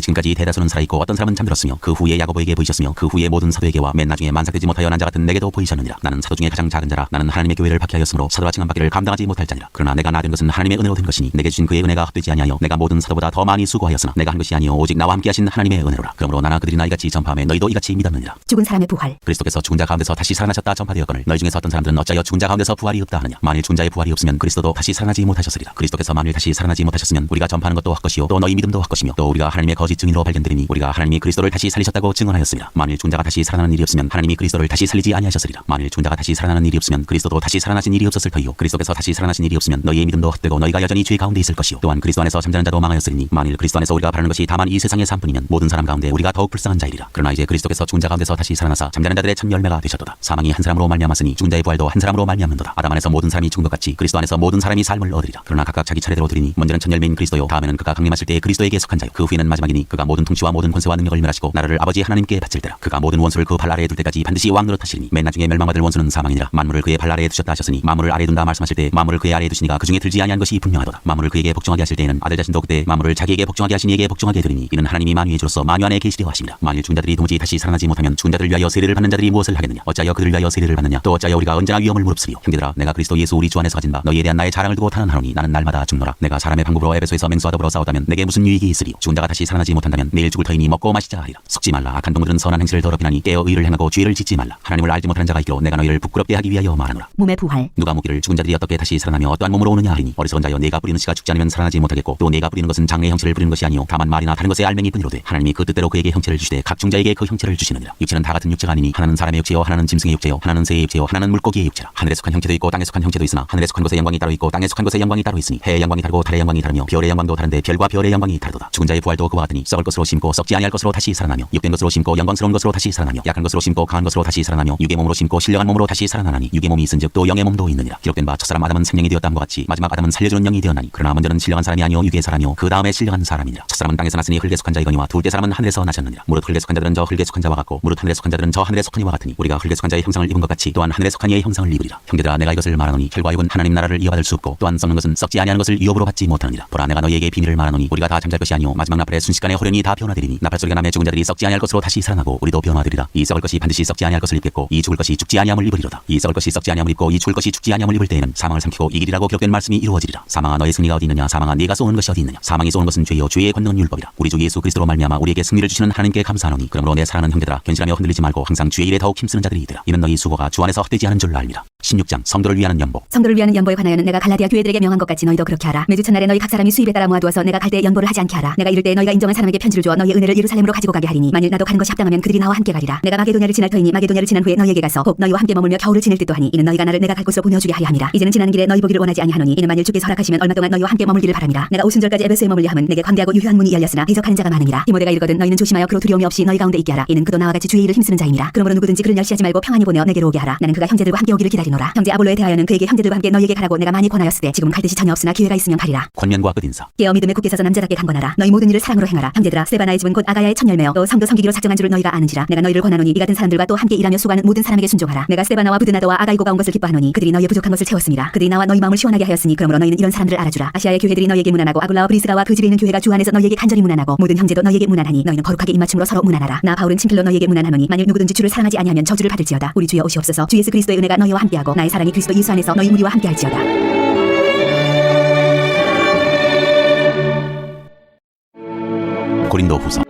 지금까지 대다수는 살아있고 어떤 사람은 잠들었으며 그 후에 야고보에게 보이셨으며 그 후에 모든 사도에게와 맨 나중에 만삭되지 못하여 난 자 같은 내게도 보이셨느니라. 나는 사도 중에 가장 작은 자라. 나는 하나님의 교회를 박해하였으므로 사도라 칭함받기를 감당하지 못할 자니라. 그러나 내가 나 된 것은 하나님의 은혜로 된 것이니 내게 주신 그의 은혜가 헛되지 아니하여 내가 모든 사도보다 더 많이 수고하였으나 내가 한 것이 아니요 오직 나와 함께 하신 하나님의 은혜로라. 그러므로 나나 그들이 이같이 전파하며 너희도 이같이 믿었느니라. 죽은 사람의 부활. 그리스도께서 죽은 자 가운데서 다시 살아나셨다 전파되었거늘 너희 중에서 어떤 사람들은 어찌하여 죽은 자 가운데서 부활이 없다 하느냐. 만일 죽은 자의 부활이 없으면 그리스도도 다시 살아나지 못하셨으리라. 그리스도께서 만일 다시 살아나지 못하셨으면 우리가 전파하는 것도 헛것이요 또 너희 믿음도 헛것이며 또 우리가 하나님의 거짓 증인으로 발견되리니 우리가 하나님이 그리스도를 다시 살리셨다고 증언하였습니다. 만일 죽은 자가 다시 살아나는 일이 없으면 하나님이 그리스도를 다시 살리지 아니하셨으리라. 만일 죽은 자가 다시 살아나는 일이 없으면 그리스도도 다시 살아나신 일이 없었을 터이요 그리스도께서 다시 살아나신 일이 없으면 너희의 믿음도 헛되고 너희가 여전히 죄 가운데 있을 것이요 또한 그리스도 안에서 잠자는 자도 망하였으리니 만일 그리스도 안에서 우리가 바라는 것이 다만 이 세상의 삶뿐이면 모든 사람 가운데 우리가 더욱 불쌍한 자이리라. 그러나 이제 그리스도께서 죽은 자 가운데서 다시 살아나사 잠자는 자들의 첫 열매가 되셨도다. 사망이 한 사람으로 말미암았으니 죽은 자의 부활도 한 사람으로 말미암는도다. 아담 안에서 모든 사람이 죽은 것 같이 그리스도 안에서 모든 사람이 삶을 얻으리라. 그러나 각각 자기 차례대로 드리니 먼저는 첫 열매인 그리스도요 다음에는 그가 강림하실 때에 그리스도에게 속한 자요 그 후에는 마지막이니 그가 모든 통치와 모든 권세와 능력을 멸하시고 나라를 아버지 하나님께 바칠 때라. 그가 모든 원수를 그 발 아래에 둘 때까지 반드시 왕 노릇하시리니 맨 나중에 멸망받을 원수는 사망이니라. 만물을 그의 발 아래에 두셨다 하셨으니 만물을 아래에 둔다 말씀하실 때 만물을 그의 아래에 두시니가 그 중에 들지 아니한 것이 분명하도다. 만물을 그에게 복종하게 하실 때에는 아들 자신도 그때 만물을 자기에게 복종하게 하신 이에게 복종하게 되리니 이는 하나님이 만유의 주로서 만유 안에 계시려 하심이라. 만일 죽은 자들이 도무지 다시 살아나지 못하면 죽은 자들을 위하여 세례를 받는 자들이 무엇을 하겠느냐. 어찌하여 그들을 위하여 세례를 받느냐. 또 어찌하여 우리가 언제나 위험을 무릅쓰리요. 형제들아 내가 그리스도 예수 우리 주 안에서 가진 바 너희에 대한 나의 자랑을 두고 탄원하노니 나는 날마다 죽노라. 내가 사람의 방법으로 에베소에서 맹수와 더불어 싸우다면 내게 무슨 유익이 있으리요. 죽은 자가 다시 살아나지 못한다면 내일 죽을 터이니 먹고 마시자 하리라. 썩지 말라. 악한 동물들은 선한 행실을 더럽히나니 깨어 의를 행하고 죄를 짓지 말라. 하나님을 알지 못하는 자가 있기로 내가 너희를 부끄럽게 하기 위하여 말하노라. 몸의 부활. 누가 묻기를 죽은 자들이 어떻게 다시 살아나며 어떠한 몸으로 오느냐 하리니 어리석은 자여 네가 뿌리는 씨가 죽지 않으면 살아나지 못하겠고 또 네가 뿌리는 것은 장래의 형체를 뿌리는 것이 아니요 다만 말이나 다른 것의 알맹이 뿐이로되 하나님이 그 뜻대로 그에게 형체를 주시되 각 중자에게 그 형체를 주시느니라. 육체는 다 같은 육체가 아니니 하나는 사람의 육체요 하나는 짐승의 육체요 하나는 새의 육체요 하나는 물고기의 육체라. 하늘에 속한 형체도 있고 땅에 속한 형체도 있으나 하늘에 속한 것의 영광이 따로 있고 땅에 속한 것의 영광이 따로 있으니 해의 영광이 다르고 달의 영광이 다르며 별의 영광도 다른데 별과 별의 영광이 다르도다. 죽은 자의 부활도 그와 같으니 썩을 것으로 심고 썩지 아니할 것으로 다시 살아나며 육된 것으로 심고 영광스러운 것으로 다시 살아나며 약한 것으로 심고 강한 것으로 다시 살아나며 육의 몸으로 심고 신령한 몸으로 다시 살아나나니 육의 몸이 있은즉 또 영의 몸도 있느니라. 기록된 바 첫사람 아담은 생명이 되었다함과 같이 마지막 아담은 살려주는 영이 되었나니 그러나 먼저는 신령한 사람이 아니요 육의 사람이요 그 다음에 신령한 사람이니라. 첫사람은 땅에서 났으니 흙에 속한 자이거니와 둘째 사람은 하늘에서 나셨느니라. 무릇 흙에 속한 자들은 저 흙에 속한 자와 같고 무릇 하늘에 속한 자들은 저 하늘에 속한 이와 같으니 우리가 흙에 속한 자의 형상을 입은 것 같이 또한 하늘에 속한 이의 형상을 입으리라. 형제들아 내가 이것을 말하노니 혈과 육은 하나님 나라를 이어받을 수 없고 또한 썩는 것은 썩지 아니하는 것을 유업으로 받지 못하느니라. 보라 내가 너희에게 비밀을 말하노니 우리가 다 잠잘 것이 아니요 마지막 나팔에 순식간에 호련히 다 변화되리니 나팔 소리가 나며 죽은 자들이 썩지 아니할 것으로 다시 살아나고 우리도 변화되리라. 이 썩을 것이 반드시 썩지 아니할 것을 입겠고 이 죽을 것이 죽지 아니함을 입으리로다. 이 썩을 것이 썩지 아니함을 입고 이 죽을 것이 죽지 아니함을 입을 때에는 사망을 삼키고 이기리라고 기록된 말씀이 이루어지리라. 사망아 너의 승리가 어디 있느냐. 사망아 네가 쏘는 것이 어디 있느냐. 사망이 쏘는 것은 죄요 죄의 권능은 율법이라. 우리 주 예수 그리스도로 말미암아 우리에게 승리를 주시는 하나님께 감사하노니 그러므로 내 사랑하는 형제들아 견실하며 흔들리지 말고 항상 주의 일에 더욱 힘쓰는 자들이 있으라. 이는 너희 수고가 주 안에서 헛되지 않은 줄 알미라. 16장 성도를 위하는 연보. 성도를 위하는 연보에 관하여는 내가 갈라디아 교회들에게 명한 것 같이 너희도 그렇게 하라. 매주 첫날에 너희 각 사람이 수입에 따라 모아두어서 내가 갈 때 연보를 하지 않게 하라. 내가 이를 때 너희가 인정한 사람에게 편지를 주어 너희의 은혜를 예루살렘으로 가지고 가게 하리니 만일 나도 가는 것이 합당하면 그들이 나와 함께 가리라. 내가 마게도냐를 지날 터이니 마게도냐를 지난 후에 너희에게 가서 곧 너희와 함께 머물며 겨울을 지낼 듯도 하니 이는 너희가 나를 내가 갈 곳으로 보내주게 하려 함이라. 이제는 지나는 길에 너희 보기를 원하지 아니하노니 이는 만일 주께서 허락하시면 얼마 동안 너희와 함께 머물기를 바람이라. 내가 오순절까지 에베소에 머물려 함은 내게 광대하고 유효한 문이 열렸으나 대적하는 자가 많으니라. 디모데가 이르거든 너희는 조심하여 그로 두려움이 없이 너희 가운데 있게 하라. 이는 그도 나와 같이 주의 일을 힘쓰는 자임이라. 그러므로 누구든지 그를 멸시하지 말고 평안히 보내어 내게로 오게 하라. 나는 그가 형제들과 함께 오기를 기다리노라. 형제 아볼로에 대하여는 그에게 형제들과 함께 너희에게 가라고 내가 많이 권하였으되 지금 갈 뜻이 전혀 없으나 기회가 있으면 가리라. 권면과 끝인사. 깨어 믿음에 굳게 서서 남자답게 강건하라. 너희 모든 일을 사랑으로 행하라. 형제들아 스데바나의 집은 곧 아가야의 첫 열매요 또 성도 섬기기로 작정한 줄을 너희가 아는지라. 내가 너희를 권하노니 이 같은 사람들과 또 함께 일하며 수고하는 모든 사람에게 순종하라. 내가 스데바나와 부드나도와 아가이고가 온 것을 기뻐하노니 그들이 너희의 부족한 것을 채웠습니다. 그들이 나와 너희 마음을 시원하게 하였으니 그러므로 너희는 이런 사람들을 알아주라. 아시아의 교회들이 너희에게 문안하고 아굴라와 브리스가와 그 집에 있는 교회가 주 안에서 너희에게 간절히 문안하고 모든 형제도 너희에게 문안하니 너희는 거룩하게 입맞춤으로 서로 문안하라. 나 바울은 친필로 너희에게 문안하노니 만일 누구든지 주를 사랑하지 아니하면 저주를 받을지어다. 우리 주여 오시옵소서. 주 예수 그리스도의 은혜가 너희와 함께하고 나의 사랑이 그리스도 예수 안에서 너희 무리와 함께할지어다. 고린도후서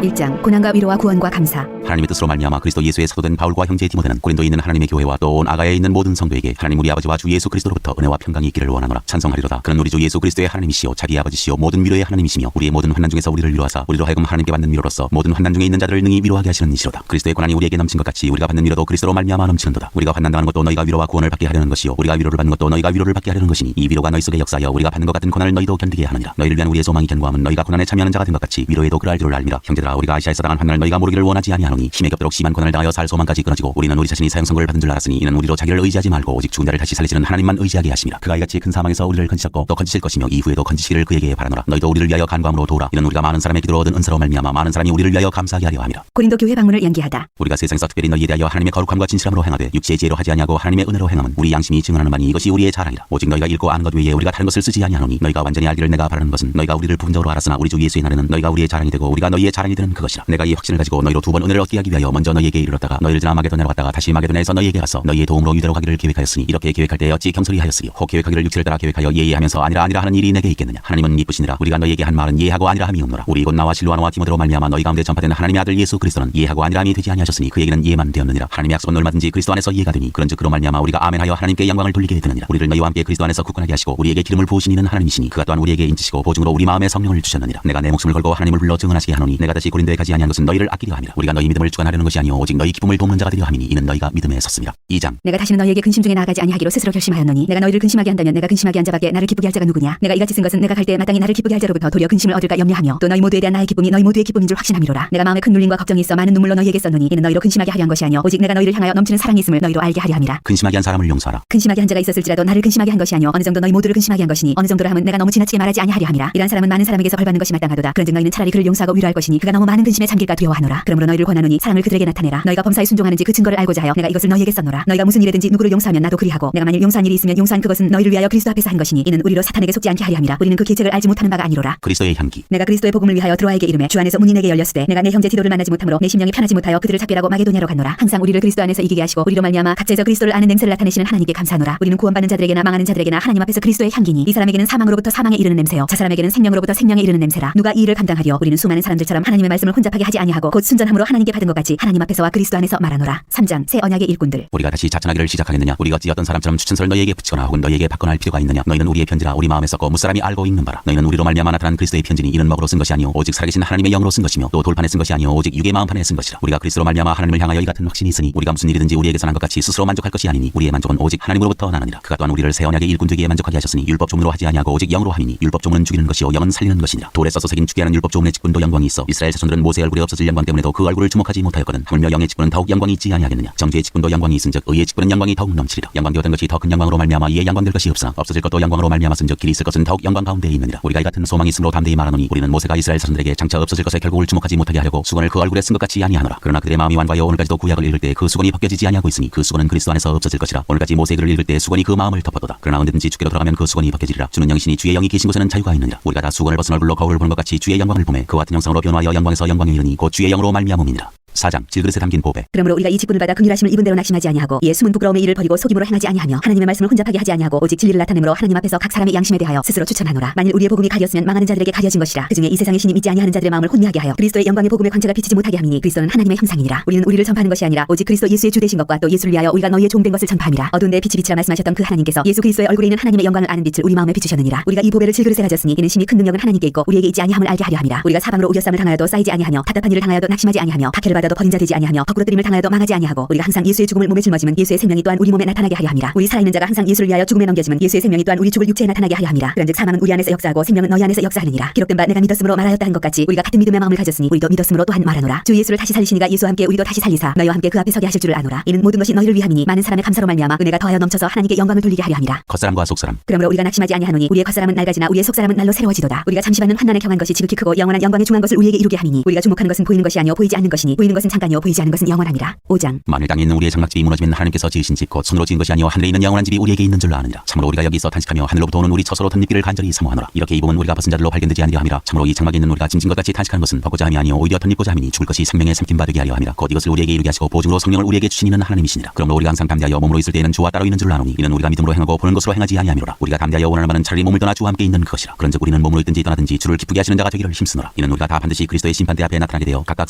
1장 고난과 위로와 구원과 감사. 하나님의 뜻으로 말미암아 그리스도 예수의 사도된 바울과 형제 디모데는 고린도에 있는 하나님의 교회와 또 온 아가야에 있는 모든 성도에게 하나님 우리 아버지와 주 예수 그리스도로부터 은혜와 평강이 있기를 원하노라. 찬송하리로다. 그는 우리 주 예수 그리스도의 하나님이시요 자기의 아버지시요 모든 위로의 하나님이시며 우리의 모든 환난 중에서 우리를 위로하사 우리로 하여금 하나님께 받는 위로로서 모든 환난 중에 있는 자들을 능히 위로하게 하시는 이시로다. 그리스도의 고난이 우리에게 넘친 것 같이 우리가 받는 위로도 그리스도로 말미암아 넘치는도다. 우리가 환난당하는 것도 너희가 위로와 구원을 받게 하려는 것이요 우리가 위로를 받는 것도 너희가 위로를 받게 하려는 것이니 이 위로가 너희 속에 역사하여 우리가 받는 것 같은 고난을 너희도 견디게 하느니라. 너희를 위한 우리의 소망이 견고함은 너희가 고난에 참여하는 자가 된 것 같이 위로에도 그럴 줄을 알미라. 형제들아 우리가 아시아에서 당한 환난을 너희가 모르기를 원하지 아니하노니 하노니 힘에 겹도록 심한 고난을 당하여 살 소망까지 끊어지고 우리는 우리 자신이 사형 선고를 받은 줄 알았으니 이는 우리로 자기를 의지하지 말고 오직 죽은 자를 다시 살리시는 하나님만 의지하게 하심이라. 그가 이같이 큰 사망에서 우리를 건지셨고 또 건지실 것이며 이후에도 건지시기를 그에게 바라노라. 너희도 우리를 위하여 간구함으로 도우라. 이는 우리가 많은 사람의 기도로 얻은 은사로 말미암아 많은 사람이 우리를 위하여 감사하게 하려 함이라. 고린도 교회 방문을 연기하다. 우리가 세상에서 특별히 너희에 대하여 하나님의 거룩함과 진실함으로 행하되 육체의 지혜로 하지 아니하고 하나님의 은혜로 행함은 우리 양심이 증언하는 바니 이것이 우리의 자랑이라. 오직 너희가 읽고 아는 것 외에 우리가 다른 것을 쓰지 아니하노니 너희가 완전히 알기를 내가 바라는 것은 너희가 우리를 부분적으로 알았으나 우리 주 예수의 날에는 너희가 우리의 자랑이 되고 우리가 너희의 자랑이 되는 그것이라. 내가 이 확신을 가지고 너희로 두 번 은혜를 얻게 하기 위하여 먼저 너희에게 이르렀다가 너희를 지나 마게도냐로 갔다가 다시 마게도냐에서 너희에게 가서 너희의 도움으로 유대로 가기를 계획하였으니 이렇게 계획할 때 어찌 경솔히 하였으리요. 혹 계획하기를 육체를 따라 계획하여 예의하면서 아니라 하는 일이 내게 있겠느냐. 하나님은 이쁘시니라. 우리가 너희에게 한 말은 예하고 아니라 함이 없노라. 우리 곧 나와 실로아노와 디모데로 말미암아 너희 가운데 전파된 하나님의 아들 예수 그리스도는 예하고 아니라 함이 되지 아니하셨으니 그에게는 예만 되었느니라. 하나님의 약속은 얼마든지 그리스도 안에서 예가 되니 그런즉 그로 말미암아 우리가 아멘하여 하나님께 영광을 돌리게 되느니라. 우리를 너희와 함께 그리스도 안에서 굳건하게 하시고 우리에게 기름을 부으신 이는 하나님이시니 그가 또한 우리에게 인치시고 보증으로 우리 마음에 성령을 주셨느니라. 내가 내 목숨을 걸고 하나님을 불러 증언하시게 하노니 내가 다시 고린도에 가지 아니한 것은 너희를 아끼려 함이라. 우리가 너희 믿음을 주관하려는 것이 아니오 오직 너희 기쁨을 돕는 자가 되려 함이니 이는 너희가 믿음에 섰습니다. 2장. 내가 다시는 너희에게 근심 중에 나아가지 아니하기로 스스로 결심하였노니 내가 너희를 근심하게 한다면 내가 근심하게 한 자밖에 나를 기쁘게 할 자가 누구냐. 내가 이같이 쓴 것은 내가 갈 때 마땅히 나를 기쁘게 할 자로부터 도리어 근심을 얻을까 염려하며 또 너희 모두에 대한 나의 기쁨이 너희 모두의 기쁨인 줄 확신함이로라. 내가 마음에 큰 눌림과 걱정이 있어 많은 눈물로 너희에게 썼노니 이는 너희로 근심하게 하려 한 것이 아니오 오직 내가 너희를 향하여 넘치는 사랑이 있음을 너희로 알게 하려 함이라. 근심하게 한 사람을 용서하라. 근심하게 한 자가 있었을지라도 나를 근심하게 한 것이 아니오 어느 정도 너희 모두를 근심하게 한 것이니 어느 정도라 함은 내가 너무 지나치게 말하지 아니하려 함이라. 이런 사람은 많은 사람에게서 벌받는 것이 마땅하도다. 그런즉 너희는 차라리 그를 용서하고 위로할 것이니 그가 너무 많은 근심에 잠길까 두려워하노라. 그러므로 너희를 권하노니 사랑을 그들에게 나타내라. 너희가 범사에 순종하는지 그 증거를 알고자 하여 내가 이것을 너희에게 썼노라. 너희가 무슨 일이든지 누구를 용서하면 나도 그리하고 내가 만일 용서한 일이 있으면 용서한 그것은 너희를 위하여 그리스도 앞에서 한 것이니 이는 우리로 사탄에게 속지 않게 하려 함이라. 우리는 그 계책을 알지 못하는 바가 아니로라. 그리스도의 향기. 내가 그리스도의 복음을 위하여 드로아에게 이르매 주 안에서 문이 내게 열렸으되 내가 내 형제 디도를 만나지 못하므로 내 심령이 편하지 못하여 그들을 작별하고 마게도냐로 갔노라. 항상 우리를 그리스도 안에서 이기게 하시고 우리로 말미암아 각자에서 그리스도를 아는 냄새를 나타내시는 하나님께 감사하노라. 우리는 구원받는 자들에게나 망하는 자들에게나 하나님 앞에서 그리스도의 향기니 이 사람에게는 사망으로부터 사망에 이르는 냄새요 저 사람에게는 생명으로부터 생명에 이르는 냄새라. 누가 이 일을 감당하려. 우리는 수많은 사람들처럼 하나님의 말씀을 혼잡하게 하지 아니하고 곧 순전함으로 하나님께 받은 것 같이 하나님 앞에서와 그리스도 안에서 말하노라. 3장. 새 언약의 일꾼들. 우리가 다시 자천하기를 시작하겠느냐. 우리가 어찌 어떤 사람처럼 추천서를 너희에게 붙이거나 혹은 너희에게 받거나 할 필요가 있느냐. 너희는 우리의 편지라 우리 마음에 썩고 무사람이 알고 읽는 바라. 너희는 우리로 말미암아 나타난 그리스도의 편지니 이는 먹으로 쓴 것이 아니오 오직 살아계신 하나님의 영으로 쓴 것이며 또 돌판에 쓴 것이 아니오 오직 육의 마음판에 쓴 것이라. 우리가 그리스도로 말미암아 하나님을 향하여 이 같은 확신이 있으니 우리가 무슨 일이든지 우리에게서 난 것 같이 스스로 만족할 것이 아니니 우리의 만족은 오직 하나님으로부터 나느니라. 그가 또한 우리를 새 언약의 일꾼 되기에 만족하게 하셨으니 율법 조문으로 하지 아니하고 오직 영으로 함이니 율법 조문은 죽이는 것이요 영은 살리는 것이니라. 돌에 써서 새긴 죽게 하는 율법 조문의 직분도 영광이 있어 이스라엘 자손들은 모세 얼굴에 없어질 영광 때문에도 그 얼굴을 주목하지 못하였거든. 하물며 영의 직분은 더욱 영광이 있지 아니하겠느냐. 정죄의 직분도 영광이 있은즉 의의 직분은 영광이 더욱 넘치리라. 영광 되었던 것이 더 큰 영광으로 말미암아 이에 영광될 것이 없으나 없어질 것도 영광으로 말미암았은즉 길이 있을 것은 더욱 영광 가운데에 있느니라. 우리가 이 같은 소망이 있으므로 담대히 말하노니 우리는 모세가 이스라엘 자손들에게 장차 없어질 것에 결국을 주목하지 못하게 하려고 수건을 그 얼굴에 쓴 것 같이 아니하노라. 그러나 그들의 마음이 완과하여 오늘까지도 구약을 읽을 때 그 수건이 벗겨지지 아니하고 있으니 그 수건은 그리스도 안에서 없어질 것이라. 오늘까지 모세의 글을 읽을 때 수건이 그 마음을 덮었도다. 그러나 언제든지 주께로 들어가면 그 수건이 벗겨지리라. 주는 영이시니 주의 영이 계신 곳에는 자유가 있느니라. 우리가 다 수건을 벗은 얼굴로 거울을 보는 것 같이 주의 영광을 보매 그와 같은 형상으로 변화하여 영광에서 영광에 이르니 곧 주의 영으로 말미암음이니라. 4장. 질그릇에 담긴 보배. 그러므로 우리가 이 직분을 받아 긍휼하심을 입은 대로 낙심하지 아니하고 이에 숨은 부끄러움의 일을 버리고 속임으로 행하지 아니하며 하나님의 말씀을 혼잡하게 하지 아니하고 오직 진리를 나타내므로 하나님 앞에서 각 사람의 양심에 대하여 스스로 추천하노라. 만일 우리의 복음이 가렸으면 망하는 자들에게 가려진 것이라. 그중에 이 세상에 신이 믿지 아니하는 자들의 마음을 혼미하게 하여 그리스도의 영광의 복음의 광채가 비치지 못하게 함이니 그리스도는 하나님의 형상이니라. 우리는 우리를 전파하는 것이 아니라 오직 그리스도 예수의 주 되신 것과 또 예수를 위하여 우리가 너희의 종 된 것을 전파함이라. 어두운 데 빛이 비치라 말씀하셨던 그 하나님께서 예수 그리스도의 얼굴에 있는 하나님의 영광을 아는 빛을 우리 마음에 비추셨느니라. 우리가 이 보배를 질그릇에 가졌으니 이는 심히 큰 능력은 하나님께 있고 우리에게 있지 아니함을 알게 하려 함이라. 우리가 사방으로 우겨쌈을 당하여도 쌓이지 아니하며 답답한 일을 당하여도 낙심하지 아니하며 박해를 받아도 버린 자 되지 아니하며 거꾸로뜨림을 당하여도 망하지 아니하고 우리가 항상 예수의 죽음을 몸에 짊어지면 예수의 생명이 또한 우리 몸에 나타나게 하려 함이라. 우리 살아있는 자가 항상 예수를 위하여 죽음에 넘겨지면 예수의 생명이 또한 우리 죽을 육체에 나타나게 하려 함이라. 그런즉 사망은 우리 안에서 역사하고 생명은 너희 안에서 역사하느니라. 기록된 바 내가 믿었으므로 말하였다 한 것 같이 우리가 같은 믿음의 마음을 가졌으니 우리도 믿었으므로 또한 말하노라. 주 예수를 다시 살리시니가 예수와 함께 우리도 다시 살리사 너희와 함께 그 앞에 서게 하실 줄을 아노라. 이는 모든 것이 너희를 위함이니 많은 사람의 감사로 말미암아 은혜가 더하여 넘쳐서 하나님께 영광을 돌리게 하려 함이라. 겉사람과 속사람. 그러므로 우리가 낙심하지 아니하노니 우리의 겉사람은 낡아지나 우리의 속사람은 날로 새로워지도다. 우리가 잠시 받는 환난에 경한 것이 지극히 크고 영원한 영광에 중한 것을 우리에게 이루게 함이니 우리가 주목하는 것은 보이는 것이 아니요 보이지 않는 것이니 보이는 것은 잠깐이요 보이지 않는 것은 영원함이라. 5장. 만일 땅에 있는 우리의 장막집이 무너지면 하나님께서 지으신 집 곧 손으로 지은 것이 아니요 하늘에 있는 영원한 집이 우리에게 있는 줄 아느니라. 참으로 우리가 여기서 단식하며 하늘로부터 오는 우리 처소로 덧입기를 간절히 사모하노라. 이렇게 이 몸은 우리가 벗은 자들로 발견되지 아니려 함이라. 참으로 이 장막에 있는 우리가 짐진 것 같이 단식하는 것은 벗고자 함이 아니요 오히려 덧입고자 함이니 죽을 것이 생명의 삼킴 바되게 하려 함이라. 곧 이것을 우리에게 이루게 하시고 보증으로 성령을 우리에게 주신 이는 하나님이시니라. 그러므로 우리가 항상 담대하여 몸으로 있을 때에는 주와 따로 있는 줄 아노니 이는 우리가 믿음으로 행하고 보는 것으로 행하지 아니함이로라. 우리가 담대하여 원하는 바는 차라리 몸을 떠나 주와 함께 있는 그것이라. 그런즉 우리는 몸으로 있든지 떠나든지 주를 기쁘게 하시는 자가 되기를 힘쓰노라. 이는 우리가 다 반드시 그리스도의 심판대 앞에 나타나게 되어 각각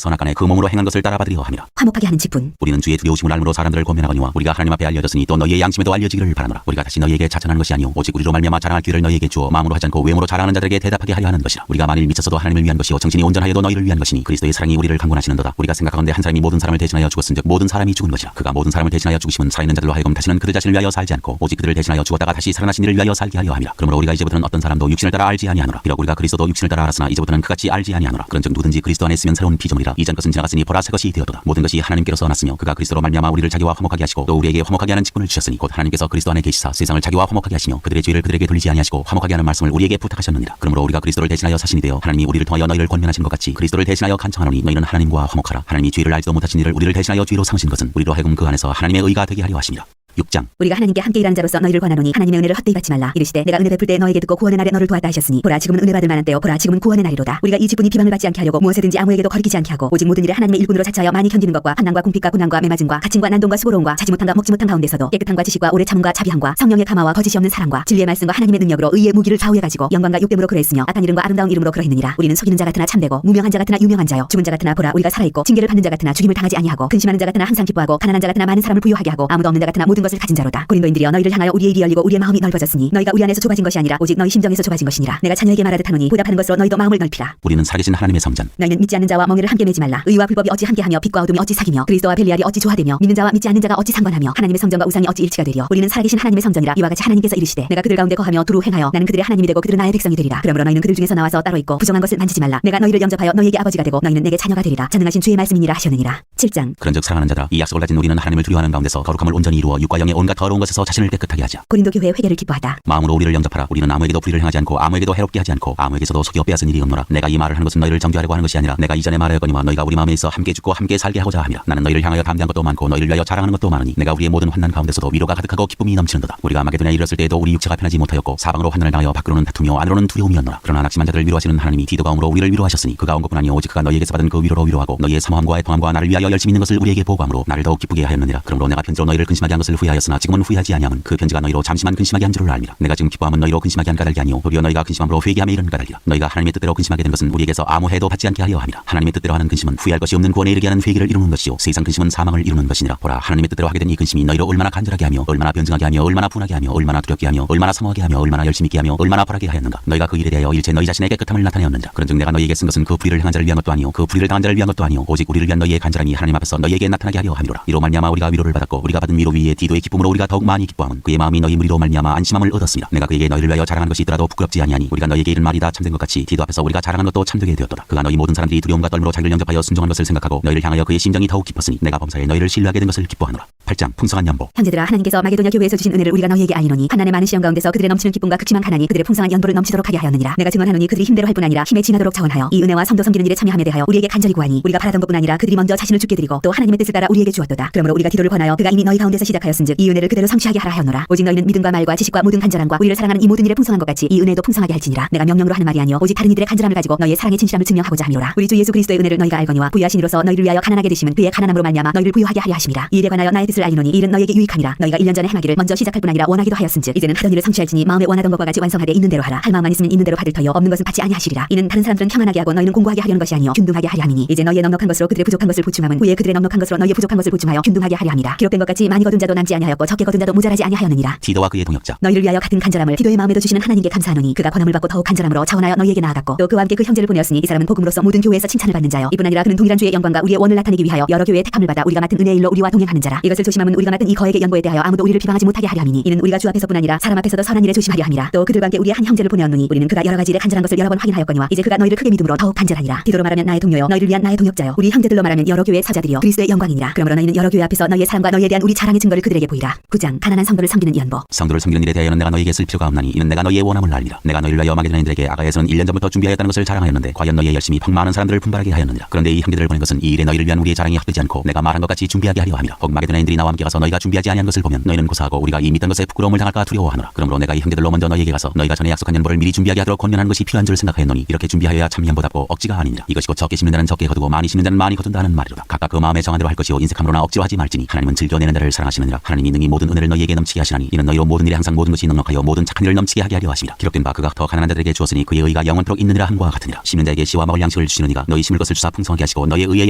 선악간에 그 몸으로 행한 것을 따라받으려 함이라. 화목하게 하는 직분. 우리는 주의 두려우심을 알므로 사람들을 권면하거니와 우리가 하나님 앞에 알려졌으니 또 너희의 양심에도 알려지기를 바라노라. 우리가 다시 너희에게 자천하는 것이 아니오 오직 우리로 말미암아 자랑할 기회를 너희에게 주어 마음으로 하지 않고 외모로 자랑하는 자들에게 대답하게 하려 하는 것이라. 우리가 만일 미쳤어도 하나님을 위한 것이요 정신이 온전하여도 너희를 위한 것이니 그리스도의 사랑이 우리를 강권하시는도다. 우리가 생각하건대 한 사람이 모든 사람을 대신하여 죽었은즉 모든 사람이 죽은 것이라. 그가 모든 사람을 대신하여 죽으심은 살아있는 자들로 하여금 다시는 그들 자신을 위하여 살지 않고 오직 그들을 대신하여 죽었다가 다시 살아나신 이를 위하여 살게 하려 함이라. 그러므로 우리가 이제부터는 어떤 사람도 육신을 따라 알지 아니하노라. 비록 우리가 그리스도도 육신을 따라 알았으나 이제부터는 그같이 알지 아니하노라. 그런즉 누구든지 그리스도 안에 있으면 새로운 피조물이라. 이전 것은 지나갔으니 보라 보라 새 것이 되었도다. 모든 것이 하나님께로서 났으며 그가 그리스도로 말미암아 우리를 자기와 화목하게 하시고 또 우리에게 화목하게 하는 직분을 주셨으니 곧 하나님께서 그리스도 안에 계시사 세상을 자기와 화목하게 하시며 그들의 죄를 그들에게 돌리지 아니하시고 화목하게 하는 말씀을 우리에게 부탁하셨느니라. 그러므로 우리가 그리스도를 대신하여 사신이 되어 하나님이 우리를 통하여 너희를 권면하신 것 같이 그리스도를 대신하여 간청하노니 너희는 하나님과 화목하라. 하나님이 죄를 알지도 못하신 이를 우리를 대신하여 죄로 삼으신 것은 우리로 하여금 그 안에서 하나님의 의가 되게 하려 하심이라. 6장. 우리가 하나님께 함께 일하는 자로서 너희를 권하노니 하나님의 은혜를 헛되이 받지 말라. 이르시되 내가 은혜 베풀 때 너에게 듣고 구원의 날에 너를 도왔다 하셨으니 보라 지금은 은혜 받을 만한 때요 보라 지금은 구원의 날이로다. 우리가 이 직분이 비방을 받지 않게 하려고 무엇에든지 아무에게도 거리끼지 않게 하고 오직 모든 일에 하나님의 일꾼으로 자처하여 많이 견디는 것과 환난과 궁핍과 고난과 매맞음과 갇힘과 난동과 수고로움과 자지 못함과 먹지 못한 가운데서도 깨끗함과 지식과 오래 참음과 자비함과 성령의 감화와 거짓이 없는 사랑과 진리의 말씀과 하나님의 능력으로 의의 무기를 좌우해 가지고 영광과 욕됨으로 그러했으며 악한 이름과 아름다운 이름으로 그러했느니라. 우리는 속이는 자 같으나 참되고 무명한 자 같으나 유명한 자요 죽은 자 같으나 보라 우리가 살아있고 징계를 받는 자 같으나 죽임을 당하지 아니하고 근심하는 자 같으나 항상 기뻐하고 가난한 자 같으나 많은 사람을 부유하게 하고 아무도 없는 자 같으나 모든 것을 가진 자로다. 고린도인들이여 너희를 향하여 우리의 일이 열리고 우리의 마음이 넓어졌으니 너희가 우리 안에서 좁아진 것이 아니라 오직 너희 심정에서 좁아진 것이니라. 내가 자녀에게 말하듯 하노니 보답하는 것으로 너희도 마음을 넓히라. 우리는 살아계신 하나님의 성전. 너희는 믿지 않는 자와 멍에를 함께 매지 말라. 의와 불법이 어찌 함께하며 빛과 어둠이 어찌 사귀며 그리스도와 벨리알이 어찌 조화되며 믿는 자와 믿지 않는 자가 어찌 상관하며 하나님의 성전과 우상이 어찌 일치가 되리요. 우리는 살아계신 하나님의 성전이라. 이와 같이 하나님께서 이르시되 내가 그들 가운데 거하며 두루 행하여 나는 그들의 하나님이 되고 그들은 나의 백성이 되리라. 그러므로 너희는 그들 중에서 나와서 따로 있고 부정한 것을 만지지 말라. 내가 너희를 영접하여 너희에게 아버지가 되고 너희는 내게 자녀가 되리라. 전능하신 주의 말씀이니라 하셨느니라. 7장. 그런즉 사랑하는 자들아 이 약속을 가진 우리는 하나님을 두려워하는 가운데서 거룩함을 온전히 이루어 육과 영의 온갖 더러운 것에서 자신을 깨끗하게 하자. 고린도 교회의 회개를 기뻐하다. 마음으로 우리를 영접하라. 우리는 아무에게도 불의를 행하지 않고 아무에게도 해롭게 하지 않고 아무에게서도 속여 빼앗은 일이 없노라. 내가 이 말을 하는 것은 너희를 정죄하려고 하는 것이 아니라 내가 이전에 말하였거니와 너희가 우리 마음에 있어 함께 죽고 함께 살게 하고자 함이라. 나는 너희를 향하여 담대한 것도 많고 너희를 위하여 자랑하는 것도 많으니 내가 우리의 모든 환난 가운데서도 위로가 가득하고 기쁨이 넘치는도다. 우리가 마게도냐에 이르렀을 때에도 우리 육체가 편하지 못하였고 사방으로 환난을 당하여 밖으로는 다투며 안으로는 두려움이었노라. 그러나 낙심한 자들을 위로하시는 하나님이 디도가 오므로 우리를 위로하셨으니 그가 온 것뿐 아니요 오직 그가 너희에게서 받은 그 위로로 위로하고 너희의 사모함과 애통함과 나를 위하여 열심히 있는 것을 우리에게 보고함으로 나를 더욱 기쁘게 하였느니라. 그러므로 내가 편지로 너희를 근심하게 한 것을 후회하였으나 지금은 후회하지 아니함은 그 편지가 너희로 잠시만 근심하게 한 줄을 알미라. 내가 지금 기뻐함은 너희로 근심하게 한 까닭이 아니요 도리어 너희가 근심함으로 회개함에 이른 까닭이라. 너희가 하나님의 뜻대로 근심하게 된 것은 우리에게서 아무 해도 받지 않게 하려 함이라. 하나님의 뜻대로 하는 근심은 후회할 것이 없는 구원에 이르게 하는 회개를 이루는 것이요 세상 근심은 사망을 이루는 것이니라. 보라 하나님의 뜻대로 하게 된 이 근심이 너희로 얼마나 간절하게 하며 얼마나 변증하게 하며 얼마나 분하게 하며 얼마나 두렵게 하며 얼마나 사모하게 하며 얼마나 열심히 있게 하며 얼마나 바라게 하였는가. 너희가 그 일에 대하여 일체 너희 자신의 깨끗함을 나타내었느니라. 그런즉 내가 너희에게 쓴 것은 그 불의를 행한 자를 위한 것도 아니요 그 불의를 당한 자를 위한 것도 아니요 오직 우리를 위한 너희의 간절함이 하나님 앞에서 너희에게 나타나게 하려 함이로라. 이로 말미암아 우리가 위로를 받았고 우리가 받은 위로 위에 디도의 기쁨으로 우리가 더욱 많이 기뻐함은 그의 마음이 너희 무리로 말미암아 안심함을 얻었습니다. 내가 그에게 너희를 위하여 자랑하는 것이 있더라도 부끄럽지 아니하니 우리가 너희에게 이른 말이 다 참된 것 같이 디도 앞에서 우리가 자랑한 것도 참되게 되었도다. 그가 너희 모든 사람들이 두려움과 떨므로 자기를 영접하여 순종한 것을 생각하고 너희를 향하여 그의 심정이 더욱 기뻤으니 내가 범사에 너희를 신뢰하게 된 것을 기뻐하노라. 8장. 풍성한 연보. 형제들아 하나님께서 마게도냐 교회에서 주신 은혜를 우리가 너희에게 알리노니 하나님의 많은 시험 가운데서 그들의 넘치는 기쁨과 극심한 가난이 그들의 풍성한 연보를 넘치도록 하게 하였느니라. 내가 증언하노니 그들이 힘대로 할 뿐 아니라 힘에 지나도록 자원하여 이 은혜와 성도 섬기는 일에 참여함에 대하여 우리에게 간절히 구하니 우리가 바라던 것뿐 아니라 그들이 먼저 자신을 죽게 드리고 또 하나님의 뜻을 따라 우리에게 주었도다. 그러므로 우리가 디도를 권하여 그가 이미 너희 가운데서 시작하였은즉 이 은혜를 그대로 성취하게 하라 하였노라. 오직 너희는 믿음과 말과 지식과 모든 간절함과 우리를 사랑하는 이 모든 일에 풍성한 것 같이 이 은혜도 풍성하게 할지니라. 내가 명령으로 하는 말이 아니요 오직 다른 이들의 간절함을 가지고 너희의 사랑의 진실함을 증명하고자 함이로라. 우리 주 예수 그리스도의 은혜를 너희가 알거니와 부유하신 이로서 너희를 위하여 가난하게 되심은 그의 가난함으로 말미암아 너희를 부유하게 하려 하심이라. 이 일에 관하여 나의 뜻을 알리노니 이 일은 너희에게 유익함이라. 너희가 1년 전에 행하기를 먼저 시작할 뿐 아니라 원하기도 하였은즉 이제는 하던 일을 성취할지니 마음에 원하던 것과 같이 완성하되 있는 대로 하라. 할 마음만 있으면 있는 대로 받을 터요 없는 것은 받지 아니하시리라. 이는 다른 사람들은 평안하게 하고 너희는 공고하게 하려는 것이 아니요 균등하게 하려 함이니 이제 너희의 넉넉한 것으로 그들의 부족한 것을 보충함은 후에 그들의 넉넉한 것으로 너희의 부족한 것을 보충하여 균등하게 하려 함이라. 기록된 것 같이 많이 거둔 자도 남지 아니하였고 적게 거둔 자도 모자라지 아니하였느니라. 디도와 그의 동역자. 너희를 위하여 같은 간절함을 디도의 마음에도 주시는 하나님께 감사하노니 그가 권함을 받고 더욱 간절함으로 자원하여 너희에게 나아갔고 또 그와 함께 그 형제를 보내었으니 이 사람은 복음으로서 모든 교회에서 칭찬을 받는 자요 이뿐 아니라 그는 동일한 주의 영광과 우리의 원을 나타내기 위하여 여러 교회의 택함을 받아 우리가 맡은 은혜의 일로 우리와 동행하는 자라. 이것을 조심함은 우리가 맡은 이 거액의 연보에 대하여 아무도 우리를 비방하지 못하게 하려 함이니 이는 우리가 주 앞에서뿐 아니라 사람 앞에서도 선한 일에 조심하려 함이라. 또 그들과 함께 우리의 한 형제를 보내었노니 우리는 그가 여러 가지 일에 간절한 것을 여러 번 확인하였거니와 이제 그가 너희를 크게 믿음으로 더욱 간절하니라. 디도로 말하면 나의 동료요 너희를 위한 나의 동역자요 우리 형제들로 말하면 여러 교회의 사자들이요 그리스도의 영광이니라. 그러므로 너희는 여러 교회 앞에서 너희의 사랑과 너희에 대한 우리 자랑의 증거를 그들에게 보이라. 9장. 가난한 성도를 섬기는 연보. 성도를 섬기는 일에 대하여는 내가 너희에게 쓸 필요가 없나니 이는 내가 너희의 원함을 알리라. 내가 너희를 위하여 마게도냐인들에게 아가야에서는 1년 전부터 준비하였다는 것을 자랑하였는데 과연 너희의 열심이 펑 많은 사람들을 분발하게 하였느니라. 그런데 이 형제들을 보낸 것은 이 일에 너희를 위한 우리의 자랑이 헛되지 않고 내가 말한 것 같이 준비하게 하려 함이라. 혹 마게도냐인들이 나와 함께 가서 너희가 준비하지 아니한 것을 보면 너희는 고사하고 우리가 이 믿던 것에 부끄러움을 당할까 두려워하노라. 그러므로 내가 이 형제들로 먼저 너희에게 가서 너희가 전에 약속한 연보를 미리 준비하게 하도록 권면하는 것이 필요한 줄 생각하였노니 이렇게 준비하여야 참 연보답고 억지가 아니니라. 이것이 곧 적게 심는 자는 적게 거두고 많이 심는 자는 많이 거둔다는 말이로다. 각각 그 마음에 정한 대로 할 것이요 인색함으로나 억지로 하지 말지니 하나님은 즐겨내는 자를 사랑하시느니라. 하나님이 능히 모든 은혜를 너희에게 넘치게 하시나니 이는 너희로 모든 일에 항상 모든 것이 넉넉하여 모든 착한 일을 넘치게 하게 하려 하심이라. 기록된 바 그가 더 가난한 자들에게 주었으니 그의 의가 영원토록 있느니라 함과 같으니라. 심는 자에게 씨와 먹을 양식을 주시는 이가 너희 심을 것을 주사 풍성하게 하시고 너희의 의의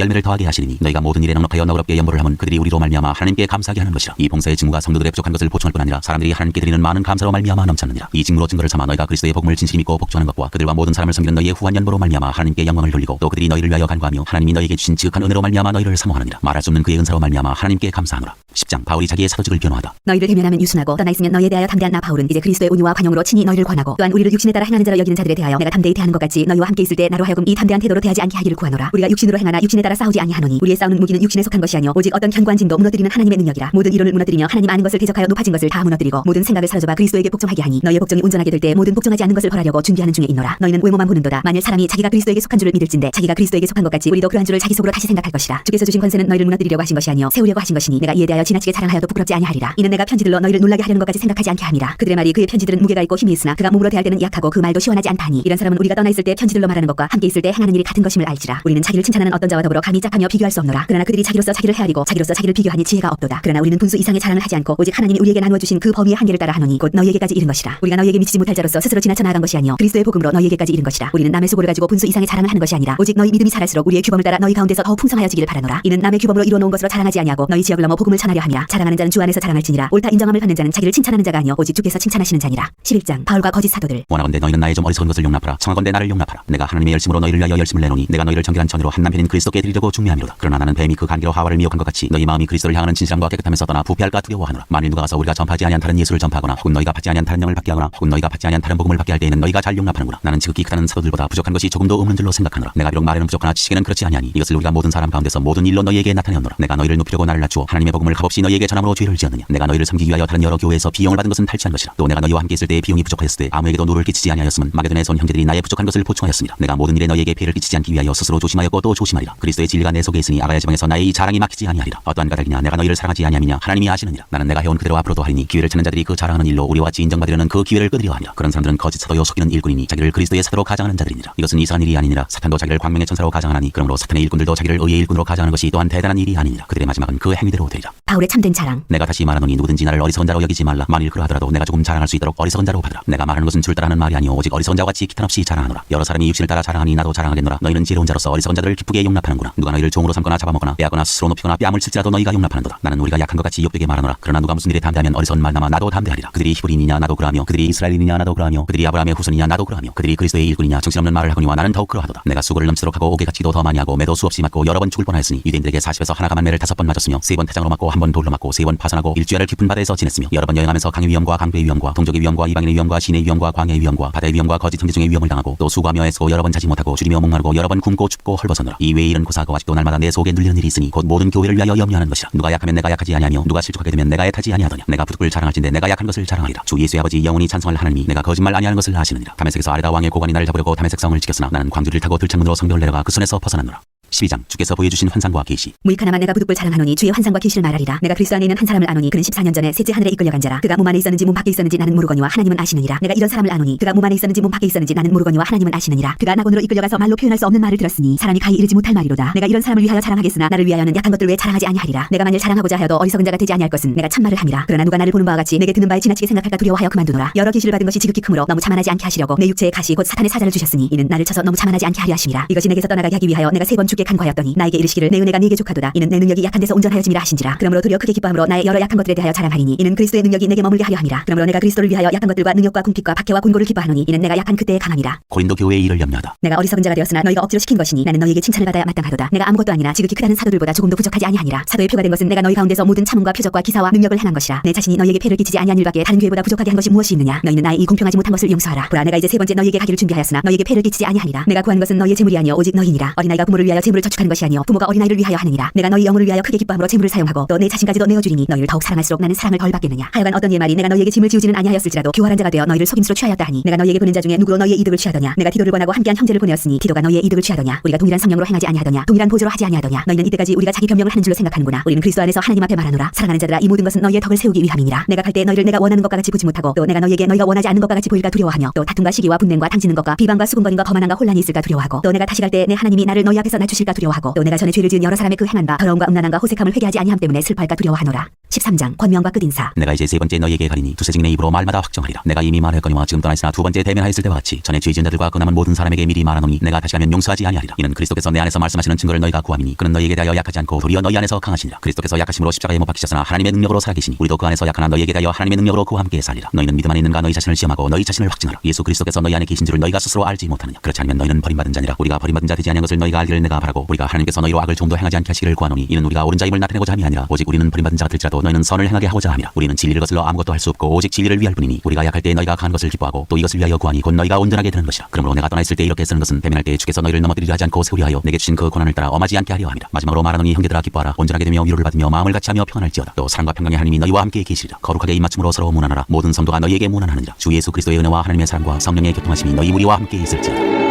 열매를 더하게 하시리니 너희가 모든 일에 넉넉하여 너그럽게 연보를 하면 그들이 우리로 말미암아 하나님께 감사하게 하는 것이라. 이 봉사의 직무가 성도들의 부족한 것을 보충할 뿐 아니라 사람들이 하나님께 드리는 많은 감사로 말미암아 넘쳤느니라. 이 직무로 증거를 삼아 너희가 그리스도의 복음을 진실히 믿고 복종하는 것과 그들과 모든 사람을 섬기는 너희의 후한 연보로 말미암아 하나님께 영광을 돌리고 또 그들이 너희를 위하여 간구하며 하나님이 너희에게 주신 지극한 은혜로 말미암아 말미암아 너희를 사모하느니라. 말할 수 없는 그의 은사로 말미암아 하나님께 감사하노라. 10장 바울이 자기의 사도직을 변호하다. 너희를 대면하면 유순하고 떠나 있으면 너희에 대하여 담대한 나 바울은 이제 그리스도의 온유와 관용으로 친히 너희를 권하고 또한 우리를 육신에 따라 행하는 자로 여기는 자들에 대하여 내가 담대히 대하는 것 같이 너희와 함께 있을 때 나로 하여금 이 담대한 태도로 대하지 않게 하기를 구하노라. 우리가 육신으로 행하나 육신에 따라 싸우지 아니하노니 우리의 싸우는 무기는 육신에 속한 것이 아니요 오직 어떤 견고한 진도 무너뜨리는 하나님의 능력이라. 모든 이론을 무너뜨리며 하나님 아는 것을 대적하여 높아진 것을 다 무너뜨리고 모든 생각을 사로잡아 그리스도에게 복종하게 하니 너희의 복종이 온전하게 될 때 모든 복종하지 않는 것을 벌하려고 준비하는 중에 있노라. 너희는 외모만 보는도다. 만일 사람이 자기가 그리스도에게 속한 줄을 믿을진대 자기가 그리스도에게 속한 것 같이 우리도 그러한 줄을 자기 속으로 다시 생각할 것이라. 주께서 주신 권세는 너희를 무너뜨리려고 하신 것이 아니요 세우려고 하신 것이니 내가 이에 대하여 지나치게 자랑하여도 부끄럽지 아니하리라. 이는 내가 편지들로 너희를 놀라게 하려는 것까지 생각하지 않게 함이라. 그들의 말이 그의 편지들은 무게가 있고 힘이 있으나 그가 몸으로 대할 때는 약하고 그 말도 시원하지 않다니 이런 사람은 우리가 떠나 있을 때 편지들로 말하는 것과 함께 있을 때 행하는 일이 같은 것임을 알지라. 우리는 자기를 칭찬하는 어떤 자와 더불어 감히 짝하며 비교할 수 없노라. 그러나 그들이 자기로서 자기를 헤아리고 자기로서 자기를 비교하니 지혜가 없도다. 그러나 우리는 분수 이상의 자랑을 하지 않고 오직 하나님이 우리에게 나누어 주신 그 범위의 한계를 따라 하노니 곧 너희에게까지 이른 것이라. 우리가 너희에게 미치지 못할 자로서 스스로 지나쳐 나아간 것이 아니요 그리스도의 복음으로 너희에게까지 이른 것이라. 우리는 남의 수고를 가지고 분수 이상의 자랑을 하는 것이 아니라 오직 너희 믿음이 자랄수록 우리의 규범을 따라 너희 가운데서 더 풍성하여지기를 바라노라. 이는 남의 규범으로 이루어 놓은 것으로 자랑하지 아니하고 너희 지역을 넘어 복음을 전하려 함이라. 자랑하는 자는 주 안에서 자랑할지니라. 옳다 인정함을 받는 자는 자기를 칭찬하는 자가 아니요 오직 주께서 칭찬하시는 자니라. 11장 바울과 거짓 사도들. 원하건대 너희는 나의 좀 어리석은 것을 용납하라. 청하건대 나를 용납하라. 내가 하나님의 열심으로 너희를 위하여 열심을 내노니 내가 너희를 정결한 전으로 한 남편인 그리스도께 드리려고 중매함이로다. 그러나 나는 뱀이 그 간기로 하와를 미혹한 것 같이 너희 마음이 그리스도를 향하는 진실함과 깨끗함에서 떠나 부패할까 두려워하노라. 만일 누가 가서 우리가 전파하지 아니한 다른 예수를 전파하거나 혹은 너희가 받지 아니한 다른 영을 받게 하거나 혹은 너희가 받지 아니한 다른 복음을 받게 할 때에는 너희가 잘 용납하는구나. 나는 지극히 크다는 사도들보다 부족한 것이 조금도 없는 줄로 생각하노라. 내가 비록 말에는 부족하나 지식에는 그렇지 아니하니 이것을 우리가 모든 사람 가운데서 모든 일로 너희에게 나타내었노라. 내가 너희를 높이려고 나를 낮추어 하나님의 복음을 값없이 너희에게 전함으로 죄를 지었느냐. 내가 너희를 섬기기 위하여 다른 여러 교회에서 비용을 받은 것은 탈취한 것이라. 또 내가 너희와 함께 있을 때 비용이 부족하였을 때 아무에게도 누를 끼치지 아니하였음은 마게도냐에서 온 형제들이 나의 부족한 것을 보충하였습니다. 내가 모든 일에 너희에게 피해를 끼치지 않기 위하여 스스로 조심하였고 또 조심하리라. 그리스도의 진리가 내 속에 있으니 아가야 지방에서 나의 이 자랑이 막히지 아니하리라. 어떠한 까닭이냐 내가 너희를 사랑하지 아니함이냐 하나님이 아시느니라. 나는 내가 해온 그대로 앞으로도 하리니 기회를 찾는 자들이 그 자랑하는 일로 우리와 같이 인정받으려는 그 기회를 끊으려 함이라. 그런 사람들은 거짓 사도요 속이는 일꾼이니 자기를 그리스도의 사도로 가장하는 자들이니라. 이것은 이상한 일이 아니니라. 사탄도 자기를 광명의 천사로 가장하나니 그러므로 사탄의 일꾼들도 자기를 의의 일꾼으로 가장하는 것이 또한 대단한 일이 아니니라. 그들의 마지막은 그 행위대로 되리라. 바울의 참된 자랑. 내가 다시 말하노니 누구든지 나를 어리석은 자로 여기지 말라. 만일 그러하더라도 내가 조금 자랑할 수 있도록 어리석은 자로 받으라. 내가 말하는 것은 줄 따라하는 말이 아니오 오직 어리석은 자와 같이 기탄 없이 자랑하노라. 여러 사람이 육신을 따라 자랑하니 나도 자랑하겠노라. 너희는 지혜로운 자로서 어리석은 자들을 기쁘게 용납하는구나. 누가 너희를 종으로 삼거나 잡아먹거나 빼앗거나 스스로 높이거나 뺨을 칠지라도 너희가 용납하는도다. 나는 우리가 약한 것 같이 욕되게 말하노라. 그러나 누가 무슨 일에 담대하면 어리석은 말나마 나도 담대하리라. 그들이 히브리인이냐 나도 그러하며 그들이 이스라엘인이냐 나도 그러하며 그들이 아브라함의 후손이냐 나도 그러하며 그들이 그리스도의 일꾼이냐 정신없는 말을 하거니와 나는 더욱 그러하도다. 내가 수고를 넘치도록 하고 옥에갇히기도 더 많이 하고 매도 수없이 맞고 여러 번 죽을 뻔하였으니 유대인들에게 40에서 하나가 만매를 5번 맞았으며 3번 태장으로 맞고 1번 돌로 맞고 3번 파선하고 일주야를 깊은 바다에서 지냈으며 여러 번 여행하면서 강의 위험과 강도의 위험과 동족의 위험과 이방인의 위험과 신의 위험과 광야의 위험과 바다의 위험과 거짓 형제중의 위험을 당하고 또 수고하며 애쓰고 여러 번 자지 못하고 줄이며 목마르고 여러 번 굶고 춥고 헐벗어노라. 이 외에 이런 고사하고 아직도 날마다 내 속에 눌리는 일이 있으니 곧 모든 교회를 위하여 염려하는 것이라. 누가 약하면 내가 약하지 아니하며 누가 실족하게 되면 내가 약하지 아니하더냐. 내가 부득불 자랑할진대 내가 약한 것을 자랑하리라. 주 예수의 아버지 영원히 찬송할 하나님이 내가 거짓말 아니하는 것을 아시느니라. 다메섹에서 아레다 왕의 고관이 나를 잡으려고 다메섹 성을 지켰으나 나는 광주리를 타고 들창문으로 성벽을 내려가 그 손에서 벗어났노라. 12장 주께서 보여주신 환상과 계시. 무익하나마 내가 부득불 자랑하노니 주의 환상과 계시를 말하리라. 내가 그리스도 안에 있는 한 사람을 아노니 그는 14년 전에 셋째 하늘에 이끌려간 자라. 그가 몸 안에 있었는지 몸 밖에 있었는지 나는 모르거니와 하나님은 아시느니라. 내가 이런 사람을 아노니 그가 몸 안에 있었는지 몸 밖에 있었는지 나는 모르거니와 하나님은 아시느니라. 그가 낙원으로 이끌려가서 말로 표현할 수 없는 말을 들었으니 사람이 가히 이르지 못할 말이로다. 내가 이런 사람을 위하여 자랑하겠으나 나를 위하여는 약한 것들 왜 자랑하지 아니하리라. 내가 만일 자랑하고자 하여도 어리석은 자가 되지 아니할 것은 내가 참말을 함이라. 그러나 누가 나를 보는 바와 같이 내게 드는 바에 지나치게 생각할까 두려워하여 그만두노라. 여러 계시를 받은 것이 지극히 크므로 너무 자만하지 않게 하시려고 내 육체의 가시 곧 사탄의 사자를 주셨으니 이는 나를 쳐서 너무 자만하지 않게 하려 하심이라. 이것이 내게서 떠나가게 하기 위하여 내가 3번 주께 간구하였더니 나에게 이르시기를 내 은혜가 네게 족하도다. 이는 내 능력이 약한 데서 온전하여짐이라 하신지라. 그러므로 도리어 크게 기뻐함으로 나의 여러 약한 것들에 대하여 자랑하리니 이는 그리스도의 능력이 내게 머물게 하려 함이라. 그러므로 내가 그리스도를 위하여 약한 것들과 능력과 궁핍과 박해와 곤고를 기뻐하노니 이는 내가 약한 그때의 강함이라. 고린도 교회의 일을 염려하다. 내가 어리석은 자가 되었으나 너희가 억지로 시킨 것이니 나는 너희에게 칭찬을 받아야 마땅하도다. 내가 아무것도 아니나 지극히 크다는 사도들보다 조금도 부족하지 아니하니라. 사도의 표가 된 것은 내가 너희 가운데서 모든 참음과 표적과 기사와 능력을 행한 것이라. 내 자신이 너희에게 폐를 끼치지 아니한 일밖에 다른 교회보다 부족하게 한 것이 무엇이 있느냐. 너희는 나의 이 공평하지 못한 것을 용서하라. 보라 내가 이제 3번째 너희에게 가기를 준비하였으나 너희에게 폐를 끼치지 아니하니라. 내가 구하는 것은 너희의 재물이 아니요 오직 너희니라. 어린아이가 부모를 위하여 재물을 저축하는 것이 아니요 부모가 어린아이를 위하여 하느니라. 내가 너희 영혼을 위하여 크게 기뻐함으로 재물을 사용하고 또 내 자신까지도 내어주리니 너희를 더욱 사랑할수록 나는 사랑을 덜 받겠느냐. 하여간 어떤 일 말이 내가 너희에게 짐을 지우지는 아니하였을지라도 교활한 자가 되어 너희를 속임수로 취하였다 하니 내가 너희에게 보낸 자 중에 누구로 너희의 이득을 취하더냐. 내가 디도를 권하고 함께한 형제를 보내었으니 디도가 너희의 이득을 취하더냐. 우리가 동일한 성령으로 행하지 아니하더냐. 동일한 보조로 하지 아니하더냐. 너희는 이때까지 우리가 자기 변명을 하는 줄로 생각하는구나. 우리는 그리스도 안에서 하나님 앞에 말하노라. 사랑하는 자들아 이 모든 것은 너희의 덕을 세우기 위함이니라. 내가 갈 때 너희를 내가 원하는 것과 같이 보지 못하고 또 내가 너희에게 너희가 원하지 않는 것과 같이 보일까 두려워하며 또 다툼과 시기와 분냄과 당지는 것과 비방과 수군거림과 거만함과 혼란이 있을까 두려워하고 또 내가 다시 갈 때 내 하나님이 나를 너희 앞에서 낮추실까 두려워하고 또 내가 전에 죄를 지은 여러 사람의 그 행한 바 더러움과 음란함과 호색함을 회개하지 아니함 때문에 슬퍼할까 두려워하노라. 13장 권명과 끝인사. 내가 이제 3번째 너희에게 가리니 두세 증인의 입으로 말마다 확정하리라. 내가 이미 말하였거니와 지금 떠나 있으나 2번째 대면하였을 때와 같이 전에 죄 지은 자들과 그 남은 모든 사람에게 미리 말하노니 내가 다시 가면 용서하지 아니하리라. 이는 그리스도께서 내 안에서 말씀하시는 증거를 너희가 구함이니 그는 너희에게 대하여 약하지 않고 도리어 너희 안에서 강하시니라. 그리스도께서 약하심으로 십자가에 못 박히셨으나 하나님의 능력으로 살아계시니 우리도 그 안에서 약하나 너희에게 대하여 하나님의 능력으로 그와 함께 살리라. 너희는 믿음 안에 있는가 너희 자신을 시험하고 너희 자신을 확증하라. 예수 그리스도께서 너희 안에 계신 줄을 너희가 스스로 알지 못하느냐. 그렇지 않으면 너희는 버림받은 자니라. 우리가 버림받은 자 되지 아니한 것을 너희가 알기를 내가 바라 바라고 우리가 하나님께서 너희로 악을 조금도 행하지 않게 하시기를 구하노니 이는 우리가 옳은 자임을 나타내고자 함이 아니라 오직 우리는 버림받은 자 같을지라도 너희는 선을 행하게 하고자 함이라. 우리는 진리를 거슬러 아무것도 할 수 없고 오직 진리를 위할 뿐이니 우리가 약할 때 너희가 강한 것을 기뻐하고 또 이것을 위하여 구하니 곧 너희가 온전하게 되는 것이라. 그러므로 내가 떠나 있을 때 이렇게 쓰는 것은 배면할 때 주께서 너희를 넘어뜨리려 하지 않고 세우려 하여 내게 주신 그 고난을 따라 엄하지 않게 하려 함이라. 마지막으로 말하노니 형제들아 기뻐하라. 온전하게 되며 위로를 받으며 마음을 같이하며 평안할지어다. 또 사랑과 평강의 하나님이 너희와 함께 계시리라. 거룩하게 입맞춤으로 서로 문안하라. 모든 성도가 너희에게 문안하느니라. 주 예수 그리스도의 은혜와 하나님의 사랑과 성령의 교통하심이 너희 무리와 함께 있을지어다.